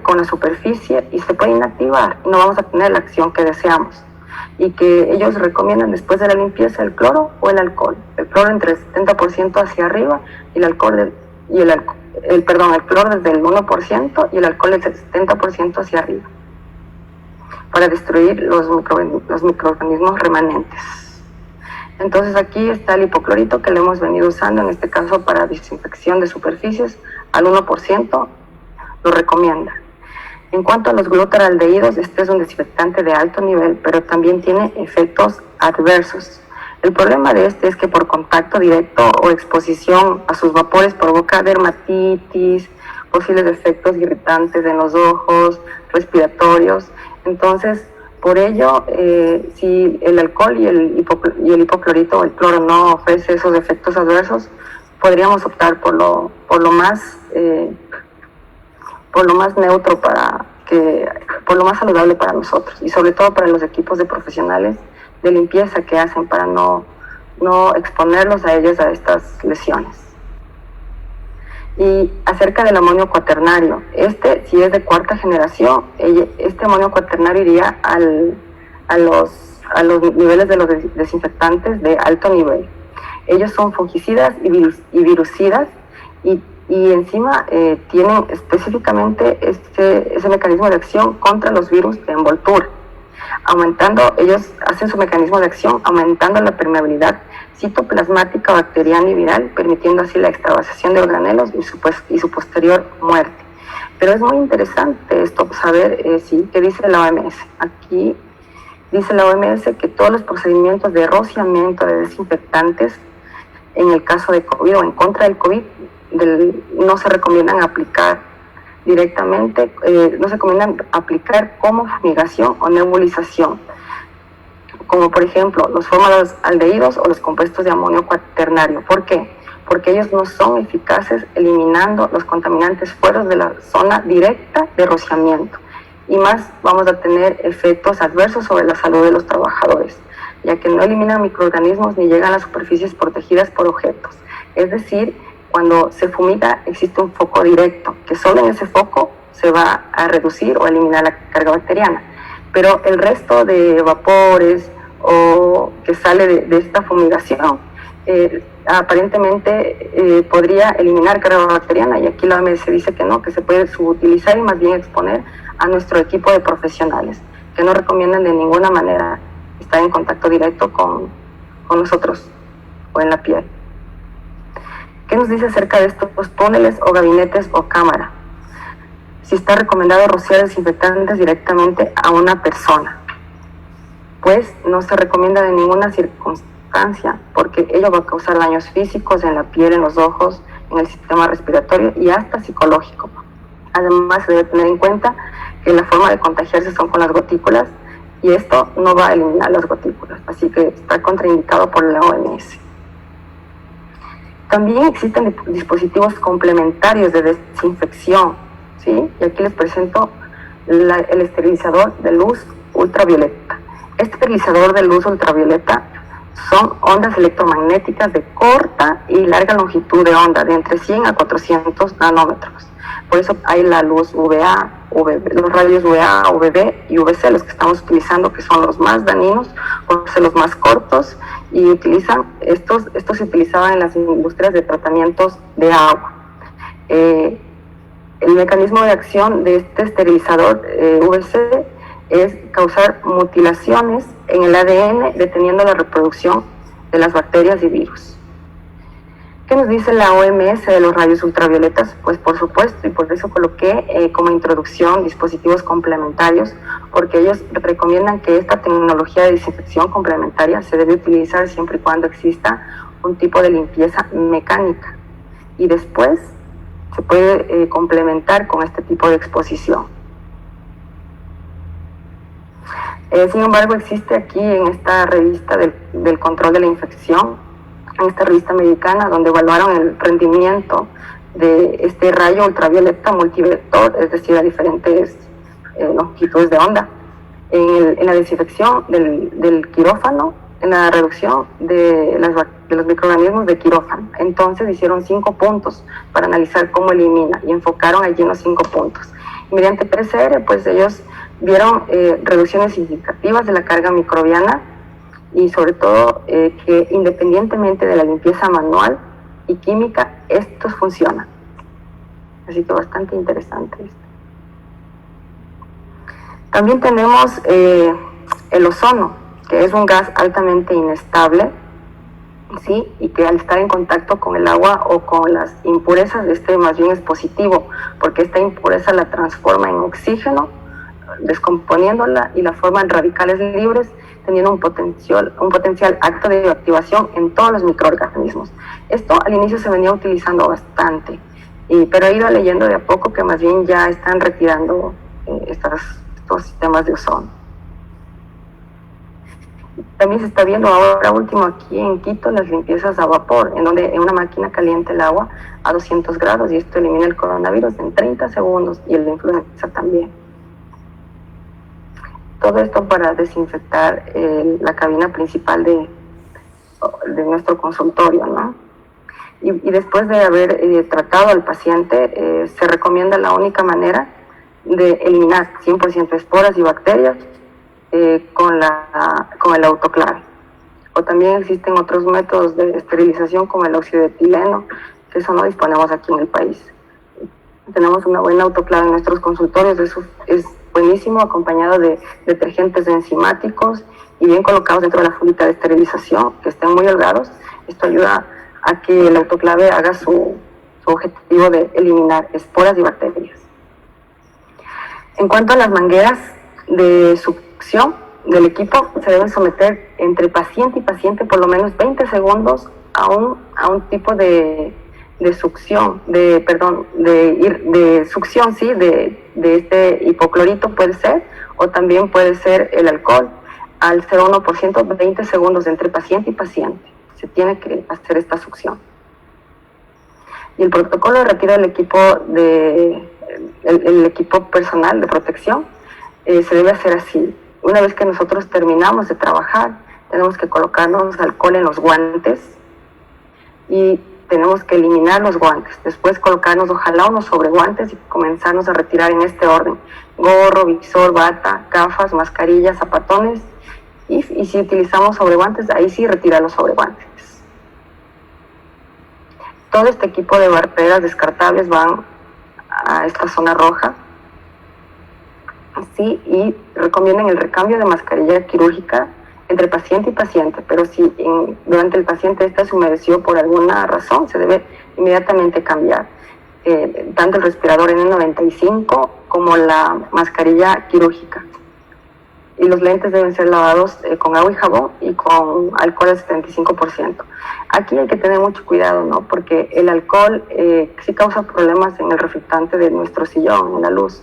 con la superficie y se puede inactivar y no vamos a tener la acción que deseamos. Y que ellos recomiendan después de la limpieza el cloro o el alcohol. El cloro entre el 70% hacia arriba y el cloro desde el 1% y el alcohol del 70% hacia arriba, para destruir los microorganismos remanentes. Entonces aquí está el hipoclorito que le hemos venido usando, en este caso para desinfección de superficies, al 1% lo recomienda. En cuanto a los glutaraldehídos, es un desinfectante de alto nivel, pero también tiene efectos adversos. El problema de es que por contacto directo o exposición a sus vapores provoca dermatitis, posibles efectos irritantes en los ojos, respiratorios. Entonces, por ello, si el alcohol y el hipoclorito o el cloro no ofrece esos efectos adversos, podríamos optar por lo más neutro por lo más saludable para nosotros y sobre todo para los equipos de profesionales de limpieza que hacen para no exponerlos a ellos a estas lesiones. Y acerca del amonio cuaternario, si es de cuarta generación, este amonio cuaternario iría a los niveles de los desinfectantes de alto nivel. Ellos son fungicidas y virucidas y encima tienen específicamente ese mecanismo de acción contra los virus de envoltura. Ellos hacen su mecanismo de acción aumentando la permeabilidad citoplasmática, bacteriana y viral, permitiendo así la extravasación de organelos y su posterior muerte. Pero es muy interesante esto, saber qué dice la OMS. Aquí dice la OMS que todos los procedimientos de rociamiento de desinfectantes en el caso de COVID o en contra del COVID no se recomiendan aplicar directamente, no se recomiendan aplicar como fumigación o nebulización, como por ejemplo los formaldehídos o los compuestos de amonio cuaternario. ¿Por qué? Porque ellos no son eficaces eliminando los contaminantes fuera de la zona directa de rociamiento, y más vamos a tener efectos adversos sobre la salud de los trabajadores, ya que no eliminan microorganismos ni llegan a las superficies protegidas por objetos. Es decir, cuando se fumiga existe un foco directo, que solo en ese foco se va a reducir o eliminar la carga bacteriana. Pero el resto de vapores o que sale de esta fumigación aparentemente podría eliminar carga bacteriana, y aquí la OMS dice que no, que se puede subutilizar y más bien exponer a nuestro equipo de profesionales, que no recomiendan de ninguna manera estar en contacto directo con nosotros o en la piel. ¿Qué nos dice acerca de estos túneles o gabinetes o cámara? Si está recomendado rociar desinfectantes directamente a una persona, pues no se recomienda de ninguna circunstancia, porque ello va a causar daños físicos en la piel, en los ojos, en el sistema respiratorio y hasta psicológico. Además, se debe tener en cuenta que la forma de contagiarse son con las gotículas, y esto no va a eliminar las gotículas, así que está contraindicado por la OMS. También existen dispositivos complementarios de desinfección, ¿sí? Y aquí les presento el esterilizador de luz ultravioleta. Este esterilizador de luz ultravioleta son ondas electromagnéticas de corta y larga longitud de onda, de entre 100 a 400 nanómetros. Por eso hay la luz UVA, los rayos UVA, UVB y UVC, los que estamos utilizando, que son los más dañinos, por ser los más cortos, y estos se utilizaban en las industrias de tratamientos de agua. El mecanismo de acción de este esterilizador UVC es causar mutilaciones en el ADN, deteniendo la reproducción de las bacterias y virus. ¿Qué nos dice la OMS de los rayos ultravioletas? Pues por supuesto, y por eso coloqué como introducción dispositivos complementarios, porque ellos recomiendan que esta tecnología de desinfección complementaria se debe utilizar siempre y cuando exista un tipo de limpieza mecánica, y después se puede complementar con este tipo de exposición. Sin embargo, existe aquí en esta revista del control de la infección, en esta revista americana, donde evaluaron el rendimiento de este rayo ultravioleta multivector, es decir, a diferentes longitudes de onda, en la desinfección del quirófano, en la reducción de los microorganismos de quirófano. Entonces hicieron 5 puntos para analizar cómo elimina, y enfocaron allí en los 5 puntos. Y mediante PCR, pues ellos vieron reducciones significativas de la carga microbiana, y sobre todo que independientemente de la limpieza manual y química, estos funcionan. Así que bastante interesante esto. También tenemos el ozono, que es un gas altamente inestable, ¿sí? Y que al estar en contacto con el agua o con las impurezas, más bien es positivo, porque esta impureza la transforma en oxígeno, descomponiéndola, y la forma en radicales libres, teniendo un potencial alto de activación en todos los microorganismos. Esto al inicio se venía utilizando bastante, pero he ido leyendo de a poco que más bien ya están retirando estos sistemas de ozono. También se está viendo ahora último aquí en Quito las limpiezas a vapor, en donde en una máquina caliente el agua a 200 grados y esto elimina el coronavirus en 30 segundos y el de influenza también. Todo esto para desinfectar la cabina principal de nuestro consultorio, ¿no? Y después de haber tratado al paciente, se recomienda la única manera de eliminar 100% esporas y bacterias con el autoclave. O también existen otros métodos de esterilización como el óxido de etileno, que eso no disponemos aquí en el país. Tenemos una buena autoclave en nuestros consultorios, eso es buenísimo, acompañado de detergentes enzimáticos y bien colocados dentro de la fundita de esterilización, que estén muy holgados. Esto ayuda a que el autoclave haga su objetivo de eliminar esporas y bacterias. En cuanto a las mangueras de succión del equipo, se deben someter entre paciente y paciente por lo menos 20 segundos a un tipo de succión, de succión, sí, de este hipoclorito puede ser, o también puede ser el alcohol, al 0,1%, 20 segundos entre paciente y paciente. Se tiene que hacer esta succión. Y el protocolo de retiro del equipo el equipo personal de protección se debe hacer así. Una vez que nosotros terminamos de trabajar, tenemos que colocarnos alcohol en los guantes y tenemos que eliminar los guantes. Después colocarnos ojalá unos sobreguantes y comenzarnos a retirar en este orden: gorro, visor, bata, gafas, mascarillas, zapatones. Y si utilizamos sobreguantes, ahí sí retirar los sobreguantes. Todo este equipo de barreras descartables van a esta zona roja. Sí, y recomiendan el recambio de mascarilla quirúrgica entre paciente y paciente, pero si durante el paciente esta se humedeció por alguna razón, se debe inmediatamente cambiar tanto el respirador N95 como la mascarilla quirúrgica. Y los lentes deben ser lavados con agua y jabón y con alcohol al 75%. Aquí hay que tener mucho cuidado, ¿no? Porque el alcohol sí causa problemas en el reflectante de nuestro sillón, en la luz.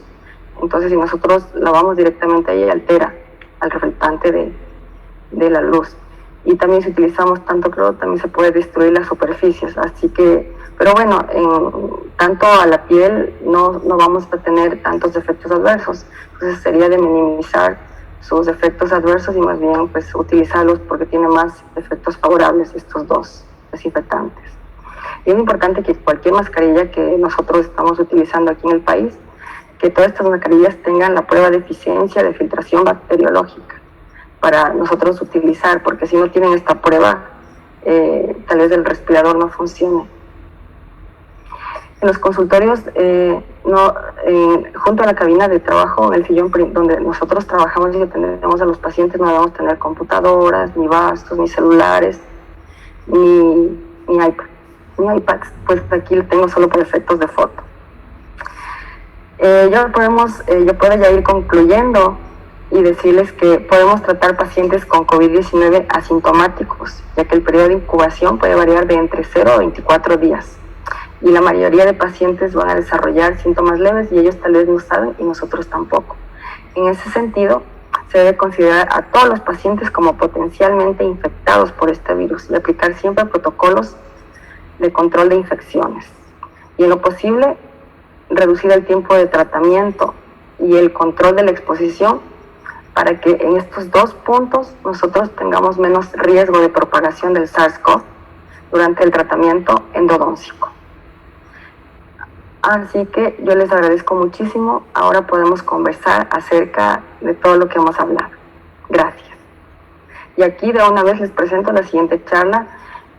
Entonces, si nosotros lavamos directamente ahí, altera al reflectante de la luz. Y también si utilizamos tanto cloro, también se puede destruir las superficies. Así que, pero bueno, tanto a la piel no vamos a tener tantos efectos adversos. Entonces sería de minimizar sus efectos adversos y más bien pues utilizarlos porque tiene más efectos favorables estos dos desinfectantes. Y es importante que cualquier mascarilla que nosotros estamos utilizando aquí en el país, que todas estas mascarillas tengan la prueba de eficiencia de filtración bacteriológica para nosotros utilizar, porque si no tienen esta prueba, tal vez el respirador no funcione. En los consultorios, junto a la cabina de trabajo, en el sillón donde nosotros trabajamos y atendemos a los pacientes, no debemos tener computadoras, ni bastos, ni celulares, ni iPads, pues aquí lo tengo solo para efectos de foto. Yo puedo ya ir concluyendo y decirles que podemos tratar pacientes con COVID-19 asintomáticos, ya que el periodo de incubación puede variar de entre 0 a 24 días. Y la mayoría de pacientes van a desarrollar síntomas leves y ellos tal vez no saben y nosotros tampoco. En ese sentido, se debe considerar a todos los pacientes como potencialmente infectados por este virus y aplicar siempre protocolos de control de infecciones. Y en lo posible, reducir el tiempo de tratamiento y el control de la exposición para que en estos dos puntos nosotros tengamos menos riesgo de propagación del SARS-CoV durante el tratamiento endodóncico. Así que yo les agradezco muchísimo. Ahora podemos conversar acerca de todo lo que hemos hablado. Gracias. Y aquí de una vez les presento la siguiente charla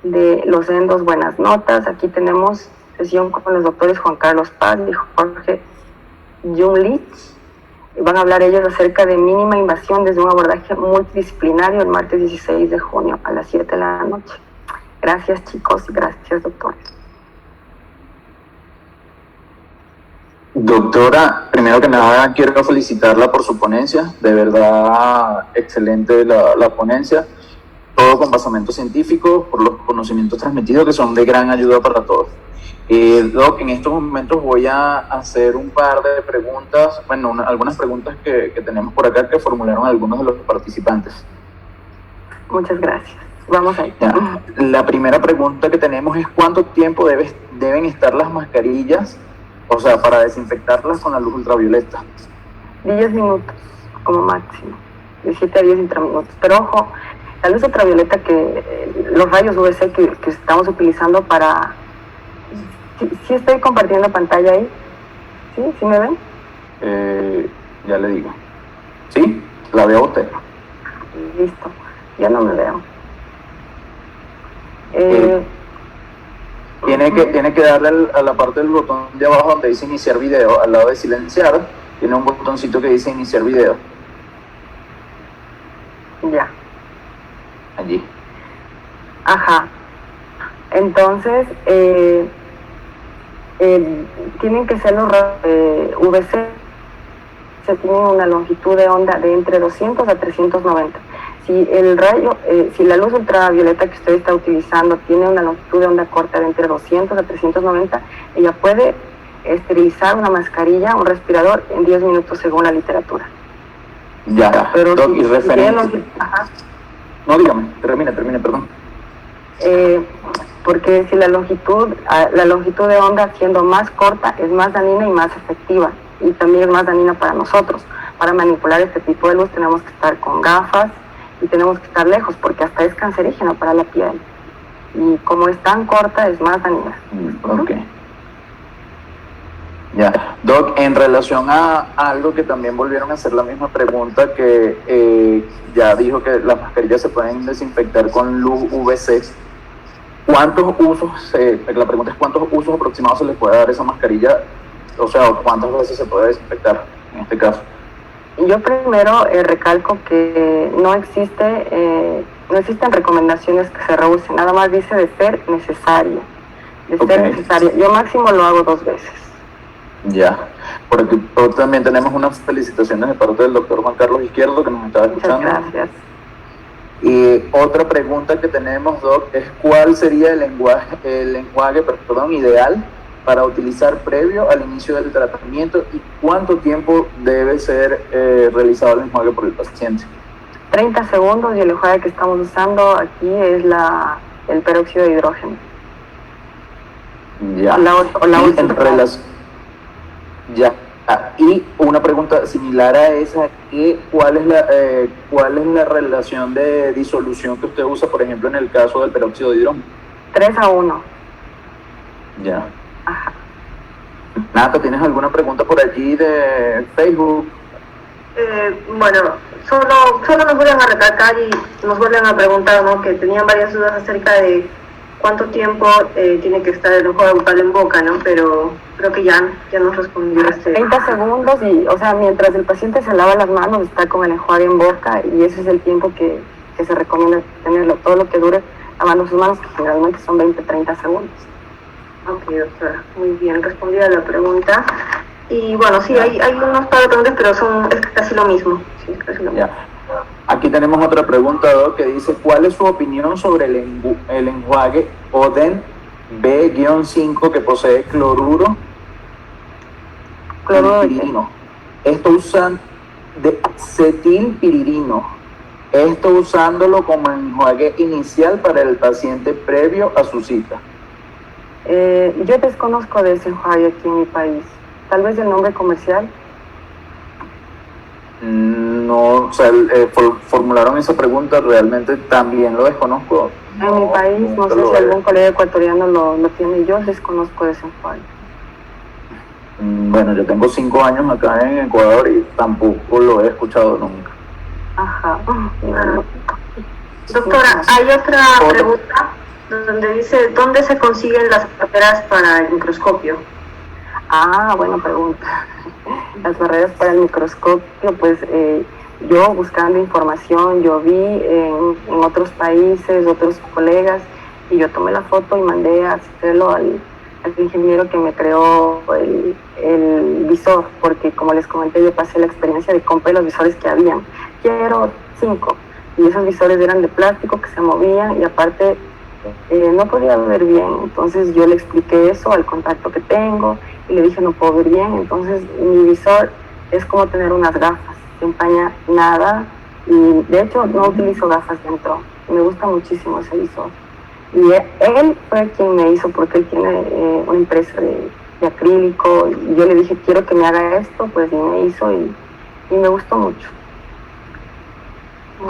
de los endos Buenas Notas. Aquí tenemos sesión con los doctores Juan Carlos Paz y Jorge Junglich. Van a hablar ellos acerca de mínima invasión desde un abordaje multidisciplinario el martes 16 de junio a las 7 de la noche. Gracias chicos y gracias doctores. Doctora, primero que nada quiero felicitarla por su ponencia, de verdad excelente la ponencia, todo con basamento científico, por los conocimientos transmitidos que son de gran ayuda para todos. Doc, en estos momentos voy a hacer un par de preguntas, bueno, algunas preguntas que tenemos por acá que formularon algunos de los participantes. Muchas gracias. Vamos ahí. Ya. La primera pregunta que tenemos es ¿cuánto tiempo deben estar las mascarillas, o sea, para desinfectarlas con la luz ultravioleta? 10 minutos como máximo, de 7 a 10 minutos. Pero ojo, la luz ultravioleta, los rayos UVC que estamos utilizando para... ¿Sí estoy compartiendo pantalla ahí? ¿Sí me ven? Ya le digo. ¿Sí? ¿La veo a usted? Listo, ya no me veo. Tiene que darle a la parte del botón de abajo donde dice iniciar video, al lado de silenciar, tiene un botoncito que dice iniciar video. Ya. Allí. Ajá. Entonces, tienen que ser los VC, se tienen una longitud de onda de entre 200 a 390. Si el rayo, si la luz ultravioleta que usted está utilizando tiene una longitud de onda corta de entre 200 a 390, ella puede esterilizar una mascarilla, un respirador en 10 minutos según la literatura. Ya, pero y referencia. No, dígame, termine, perdón. Porque si la longitud de onda siendo más corta es más dañina y más efectiva, y también es más dañina para nosotros. Para manipular este tipo de luz tenemos que estar con gafas y tenemos que estar lejos porque hasta es cancerígeno para la piel. Y como es tan corta es más dañina. Ok. Ya. Doc, en relación a algo que también volvieron a hacer la misma pregunta, que ya dijo que las mascarillas se pueden desinfectar con luz UVC. ¿Cuántos usos, la pregunta es cuántos usos aproximados se les puede dar esa mascarilla? O sea, ¿cuántas veces se puede desinfectar en este caso? Yo primero recalco que no existen recomendaciones que se rehúsen, nada más dice de ser necesario. Yo máximo lo hago 2 veces. Ya, porque también tenemos unas felicitaciones de parte del doctor Juan Carlos Izquierdo que nos estaba escuchando. Muchas gracias. Y otra pregunta que tenemos, Doc, es ¿cuál sería el lenguaje ideal para utilizar previo al inicio del tratamiento y cuánto tiempo debe ser realizado el enjuague por el paciente? 30 segundos y el enjuague que estamos usando aquí es el peróxido de hidrógeno. Ya. Ya. Y una pregunta similar a esa, ¿cuál es la relación de disolución que usted usa, por ejemplo, en el caso del peróxido de hidrógeno? 3:1. Ya. Ajá. Nata, ¿tienes alguna pregunta por allí de Facebook? Bueno, solo nos vuelven a recalcar y nos vuelven a preguntar, ¿no? Que tenían varias dudas acerca de cuánto tiempo tiene que estar el enjuague bucal en boca, ¿no? Pero creo que ya nos respondió 30 segundos y, o sea, mientras el paciente se lava las manos está con el enjuague en boca y ese es el tiempo que se recomienda tenerlo, todo lo que dure lavando sus manos, que generalmente son 20-30 segundos. Ok, doctora, muy bien respondida la pregunta. Y bueno, sí, hay unos par de preguntas, pero es casi lo mismo. Sí, es casi lo mismo. Aquí tenemos otra pregunta, Doc, que dice, ¿cuál es su opinión sobre el enjuague Oden B-5 que posee cloruro de piririno? Esto usan de cetilpiririno. Esto usándolo como enjuague inicial para el paciente previo a su cita. Yo desconozco de ese enjuague aquí en mi país. Tal vez el nombre comercial. No, o sea, formularon esa pregunta, realmente también lo desconozco. En mi país, no sé si algún colega ecuatoriano lo tiene, yo desconozco de ese enjuague. Bueno, yo tengo 5 años acá en Ecuador y tampoco lo he escuchado nunca. Ajá. Doctora, hay otra pregunta donde dice, ¿dónde se consiguen las barreras para el microscopio? Buena pregunta. Las barreras para el microscopio, pues yo buscando información, yo vi en otros países, otros colegas, y yo tomé la foto y mandé a hacerlo al ingeniero que me creó el visor, porque como les comenté, yo pasé la experiencia de compré los visores que habían. Quiero 5, y esos visores eran de plástico que se movían y aparte no podía ver bien. Entonces yo le expliqué eso al contacto que tengo y le dije no puedo ver bien, entonces mi visor es como tener unas gafas, se empaña nada y de hecho no utilizo gafas dentro me gusta muchísimo ese visor. Y él fue quien me hizo, porque él tiene una empresa de acrílico, y yo le dije, quiero que me haga esto, pues y me hizo, y me gustó mucho.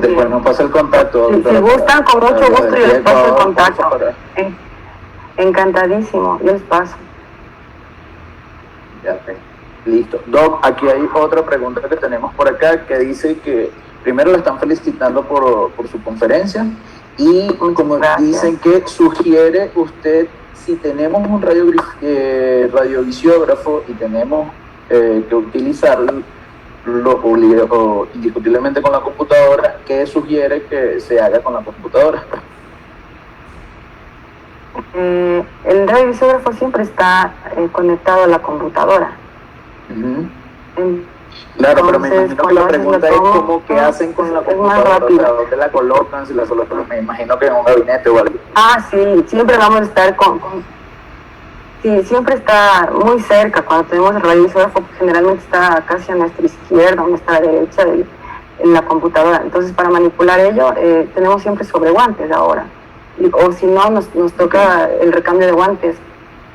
Después nos pasa el contacto. Si gustan, con mucho gusto yo les paso el contacto. Encantadísimo, yo les paso. Ya, listo. Doc, aquí hay otra pregunta que tenemos por acá que dice que primero le están felicitando por su conferencia y como dicen que sugiere usted, si tenemos un radiovisiógrafo y tenemos que utilizarlo indiscutiblemente con la computadora, ¿qué sugiere que se haga con la computadora? El radiovisiógrafo siempre está conectado a la computadora. Claro, pero me imagino que la pregunta es cómo que hacen con la computadora, o sea, ¿dónde la colocan? Si la colocan, me imagino que en un gabinete o algo. Sí, siempre vamos a estar sí, siempre está muy cerca. Cuando tenemos el radiovisiógrafo, generalmente está casi a nuestra izquierda, a nuestra derecha en la computadora. Entonces, para manipular ello, tenemos siempre sobre guantes ahora. O si no, nos toca el recambio de guantes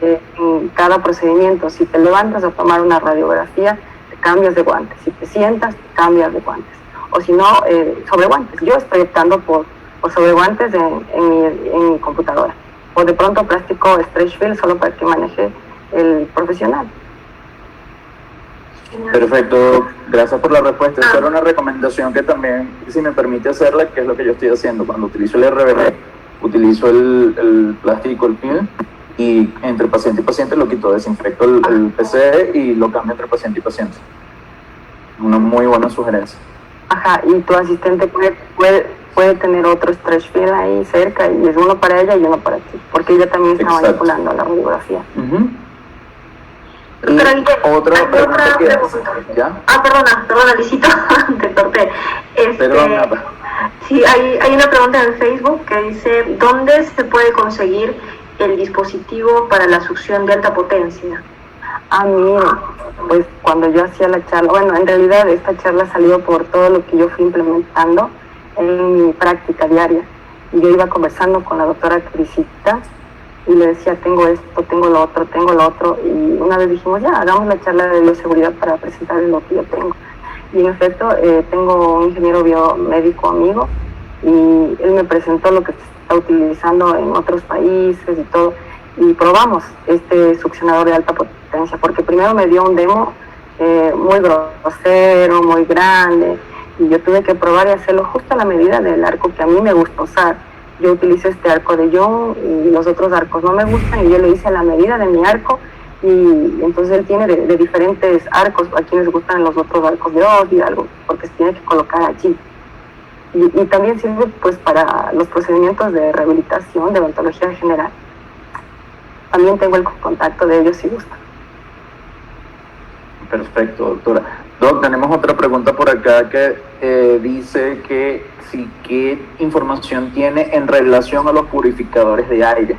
en cada procedimiento. Si te levantas a tomar una radiografía, te cambias de guantes. Si te sientas, te cambias de guantes. O si no, sobre guantes. Yo estoy optando por sobre guantes en mi computadora. O de pronto plástico stretch film solo para que maneje el profesional. Perfecto, gracias por la respuesta. Esa era una recomendación que también, si me permite hacerla, que es lo que yo estoy haciendo. Cuando utilizo el RBD, utilizo el plástico, el film, y entre paciente y paciente lo quito, desinfecto el PC y lo cambio entre paciente y paciente. Una muy buena sugerencia. Y tu asistente puede tener otro stretch film ahí cerca, y es uno para ella y uno para ti, porque ella también está manipulando la radiografía. Otra pregunta que hace, ¿ya? Perdona, Luisito, te corté. Perdona. Sí, hay una pregunta en Facebook que dice, ¿dónde se puede conseguir el dispositivo para la succión de alta potencia? Mire, pues cuando yo hacía la charla, en realidad esta charla salió por todo lo que yo fui implementando en mi práctica diaria. Y yo iba conversando con la doctora Crisita y le decía, tengo esto, tengo lo otro, y una vez dijimos, ya, hagamos la charla de bioseguridad para presentar lo que yo tengo. Y en efecto, tengo un ingeniero biomédico amigo, y él me presentó lo que se está utilizando en otros países y todo, y probamos este succionador de alta potencia, porque primero me dio un demo muy grosero, muy grande, y yo tuve que probar y hacerlo justo a la medida del arco que a mí me gusta usar. Yo utilizo este arco de Young y los otros arcos no me gustan, y yo lo hice a la medida de mi arco, y entonces él tiene de diferentes arcos. A quienes gustan los otros arcos de Oz y algo, porque se tiene que colocar allí. Y también sirve pues para los procedimientos de rehabilitación, de odontología general. También tengo el contacto de ellos si gustan. Perfecto, doctora. Doc, tenemos otra pregunta por acá que dice que qué información tiene en relación a los purificadores de aire.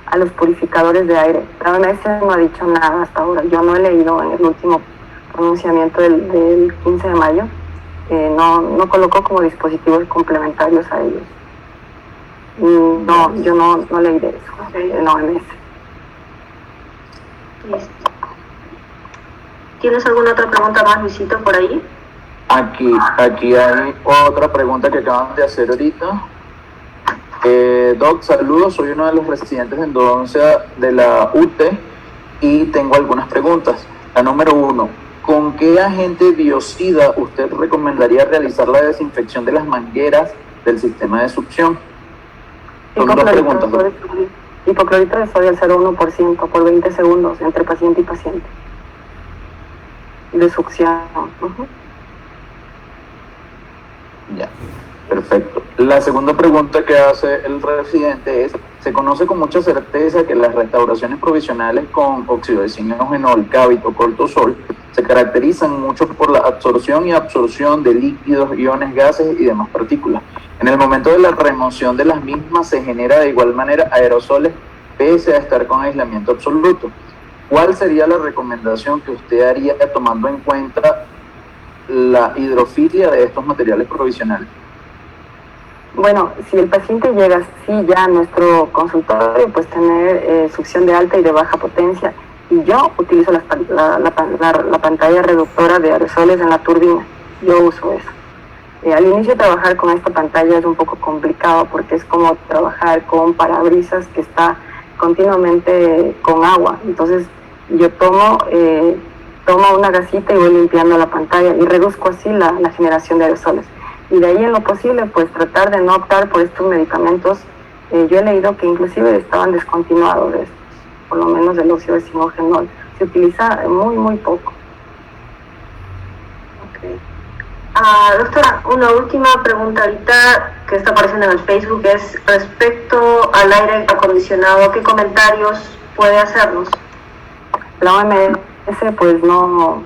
A los purificadores de aire. La OMS no ha dicho nada hasta ahora. Yo no he leído en el último pronunciamiento del 15 de mayo. No colocó como dispositivos complementarios a ellos. No, yo no leí de eso, en la OMS. Listo. ¿Tienes alguna otra pregunta más, Luisito, por ahí? Aquí hay otra pregunta que acaban de hacer ahorita. Doc, saludos, soy uno de los residentes de endodoncia de la UTE y tengo algunas preguntas. La número 1, ¿con qué agente biocida usted recomendaría realizar la desinfección de las mangueras del sistema de succión? Son dos preguntas. Hipoclorito de sodio al 0,1% por 20 segundos entre paciente y paciente. De succión. Ya, perfecto. La segunda pregunta que hace el residente es, ¿se conoce con mucha certeza que las restauraciones provisionales con óxido de cianogenol, Cavit o Cortosol se caracterizan mucho por la absorción y absorción de líquidos, iones, gases y demás partículas? En el momento de la remoción de las mismas se genera de igual manera aerosoles pese a estar con aislamiento absoluto. ¿Cuál sería la recomendación que usted haría tomando en cuenta la hidrofilia de estos materiales provisionales? Bueno, si el paciente llega así ya a nuestro consultorio, pues tener succión de alta y de baja potencia. Y yo utilizo la pantalla reductora de aerosoles en la turbina. Yo uso eso. Al inicio trabajar con esta pantalla es un poco complicado porque es como trabajar con parabrisas que está continuamente con agua. Entonces yo tomo una gasita y voy limpiando la pantalla y reduzco así la generación de aerosoles. Y de ahí en lo posible pues tratar de no optar por estos medicamentos. Yo he leído que inclusive estaban descontinuados de estos, por lo menos el óxido de simogenool. Se utiliza muy poco. Okay. Doctora, una última pregunta ahorita que está apareciendo en el Facebook es respecto al aire acondicionado. ¿Qué comentarios puede hacernos? La OMS pues no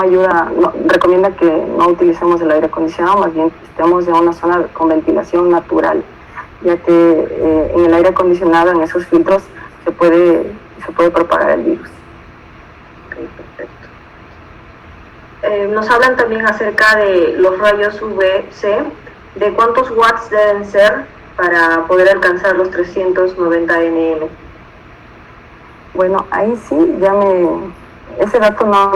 ayuda, recomienda que no utilicemos el aire acondicionado, más bien estemos en una zona con ventilación natural, ya que en el aire acondicionado, en esos filtros, se puede propagar el virus. Okay, perfecto. Nos hablan también acerca de los rayos UVC, de cuántos watts deben ser para poder alcanzar los 390 nm. Bueno, ahí sí, ese dato no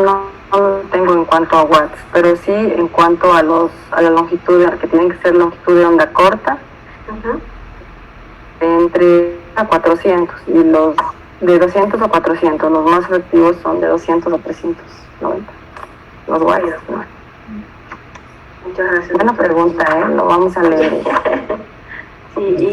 lo tengo en cuanto a watts, pero sí en cuanto a la longitud, que tienen que ser longitud de onda corta, entre a 400, y los de 200 a 400, los más efectivos son de 200 a 390. Los watts. Muchas gracias. Buena pregunta, lo vamos a leer. Sí,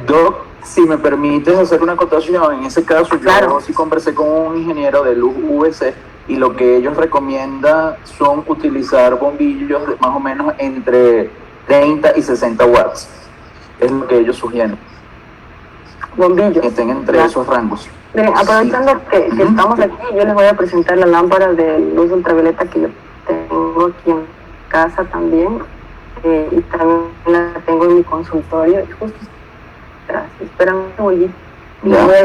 Doc, si me permites hacer una acotación, en ese caso Claro. yo sí conversé con un ingeniero de luz UVC y lo que ellos recomiendan son utilizar bombillos de más o menos entre 30 y 60 watts. Es lo que ellos sugieren. Bombillos. Que estén entre Claro. esos rangos. Miren, aprovechando que estamos aquí, yo les voy a presentar la lámpara de luz ultravioleta que yo tengo aquí en casa también, y también la tengo en mi consultorio. Justo, gracias, espera un segundito. Les voy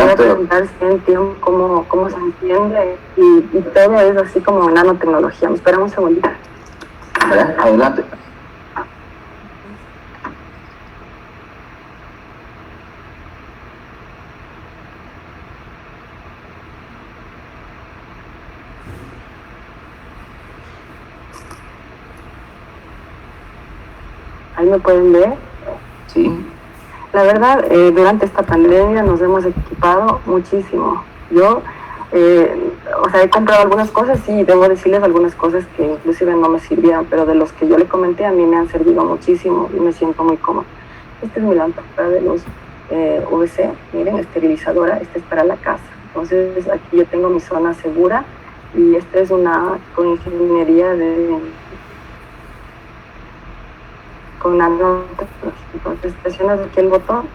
a preguntar si entienden cómo se entiende, y todo es así como nanotecnología. Me esperan un segundito. Ya, adelante. Ahí me pueden ver. Sí. La verdad, durante esta pandemia nos hemos equipado muchísimo. Yo, he comprado algunas cosas, sí, debo decirles algunas cosas que inclusive no me sirvieron, pero de los que yo le comenté a mí me han servido muchísimo y me siento muy cómoda. Esta es mi lámpara de luz UVC, miren, esterilizadora, esta es para la casa. Entonces aquí yo tengo mi zona segura, y esta es una con ingeniería con nanotecnología. Entonces presionas aquí el botón,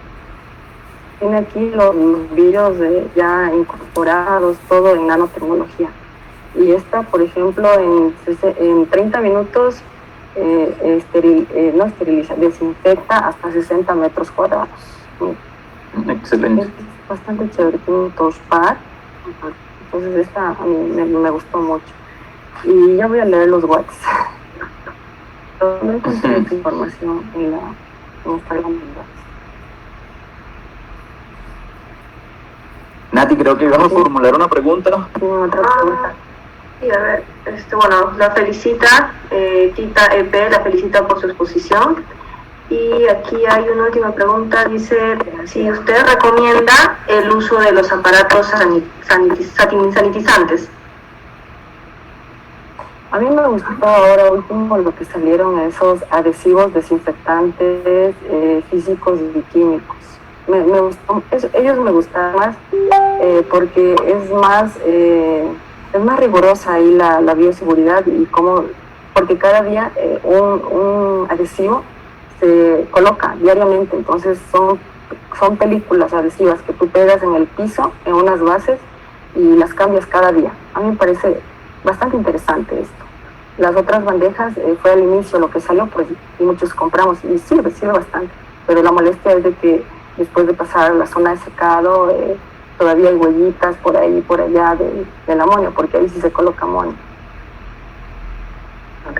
tiene aquí los virus ya incorporados, todo en nanotecnología. Y esta, por ejemplo, en 30 minutos no esteriliza, desinfecta hasta 60 metros cuadrados. Excelente. Es bastante chévere, tiene un touchpad. Entonces esta a mí me gustó mucho. Y ya voy a leer los watts. No encontré esta información en Instagram. Nati, creo que ibas a formular una pregunta. ¿Tienen otra pregunta? Sí, a ver, bueno, la felicita, Tita EP, la felicita por su exposición. Y aquí hay una última pregunta, dice, si usted recomienda el uso de los aparatos sanitizantes. A mí me gustó ahora último lo que salieron esos adhesivos desinfectantes físicos y químicos. Me gustó, ellos me gustan más porque es más rigurosa ahí la bioseguridad, y porque cada día un adhesivo se coloca diariamente. Entonces son películas adhesivas que tú pegas en el piso, en unas bases, y las cambias cada día. A mí me parece bastante interesante esto. Las otras bandejas fue al inicio lo que salió, pues, y muchos compramos, y sirve bastante, pero la molestia es de que después de pasar la zona de secado todavía hay huellitas por ahí y por allá del amonio, porque ahí sí se coloca amonio.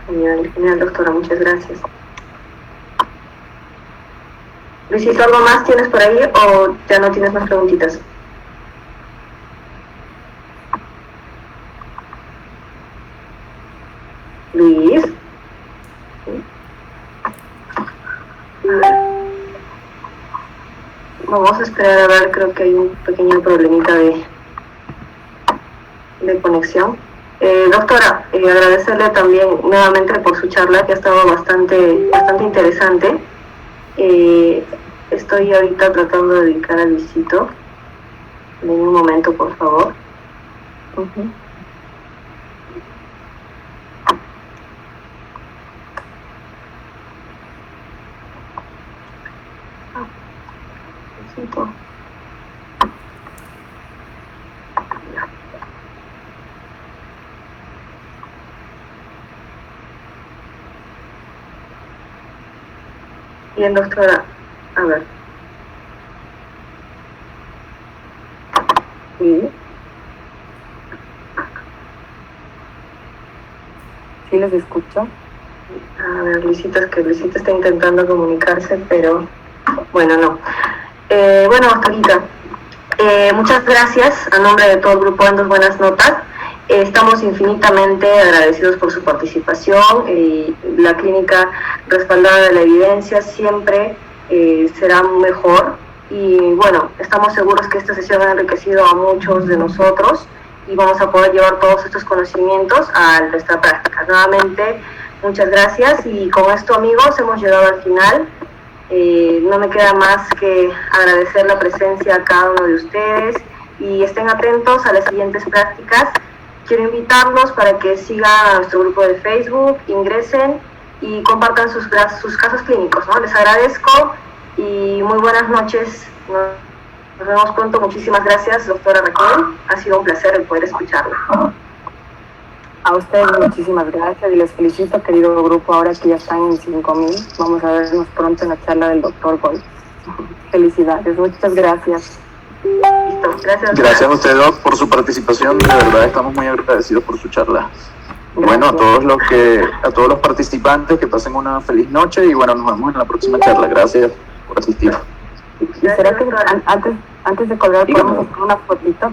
Genial, doctora, muchas gracias. Luisito, ¿algo más tienes por ahí o ya no tienes más preguntitas? Luis. Vamos a esperar a ver, creo que hay un pequeño problemita de conexión. Doctora, agradecerle también nuevamente por su charla, que ha estado bastante interesante. Estoy ahorita tratando de dedicar a Luisito. Ven un momento, por favor. Luisito. Bien, doctora, a ver. Sí. Sí, les escucho. A ver, Luisito, es que Luisito está intentando comunicarse, pero bueno, no. Bueno, doctorita, muchas gracias a nombre de todo el grupo Endos Buenas Notas. Estamos infinitamente agradecidos por su participación. La clínica respaldada de la evidencia siempre será mejor, y bueno, estamos seguros que esta sesión ha enriquecido a muchos de nosotros y vamos a poder llevar todos estos conocimientos a nuestra práctica. Nuevamente, muchas gracias, y con esto, amigos, hemos llegado al final. No me queda más que agradecer la presencia a cada uno de ustedes y estén atentos a las siguientes prácticas. Quiero invitarlos para que sigan a nuestro grupo de Facebook, ingresen y compartan sus casos clínicos, ¿no? Les agradezco y muy buenas noches. Nos vemos pronto. Muchísimas gracias, doctora Raquel. Ha sido un placer el poder escucharla. A ustedes muchísimas gracias y les felicito, querido grupo, ahora que ya están en 5,000. Vamos a vernos pronto en la charla del doctor Gold. Felicidades, muchas gracias. Listo, gracias. Gracias a usted, Doc, por su participación. De verdad estamos muy agradecidos por su charla. Bueno, a todos los participantes, que pasen una feliz noche y bueno, nos vemos en la próxima charla. Gracias por asistir. ¿Y será que antes de colgar podemos hacer una fotito?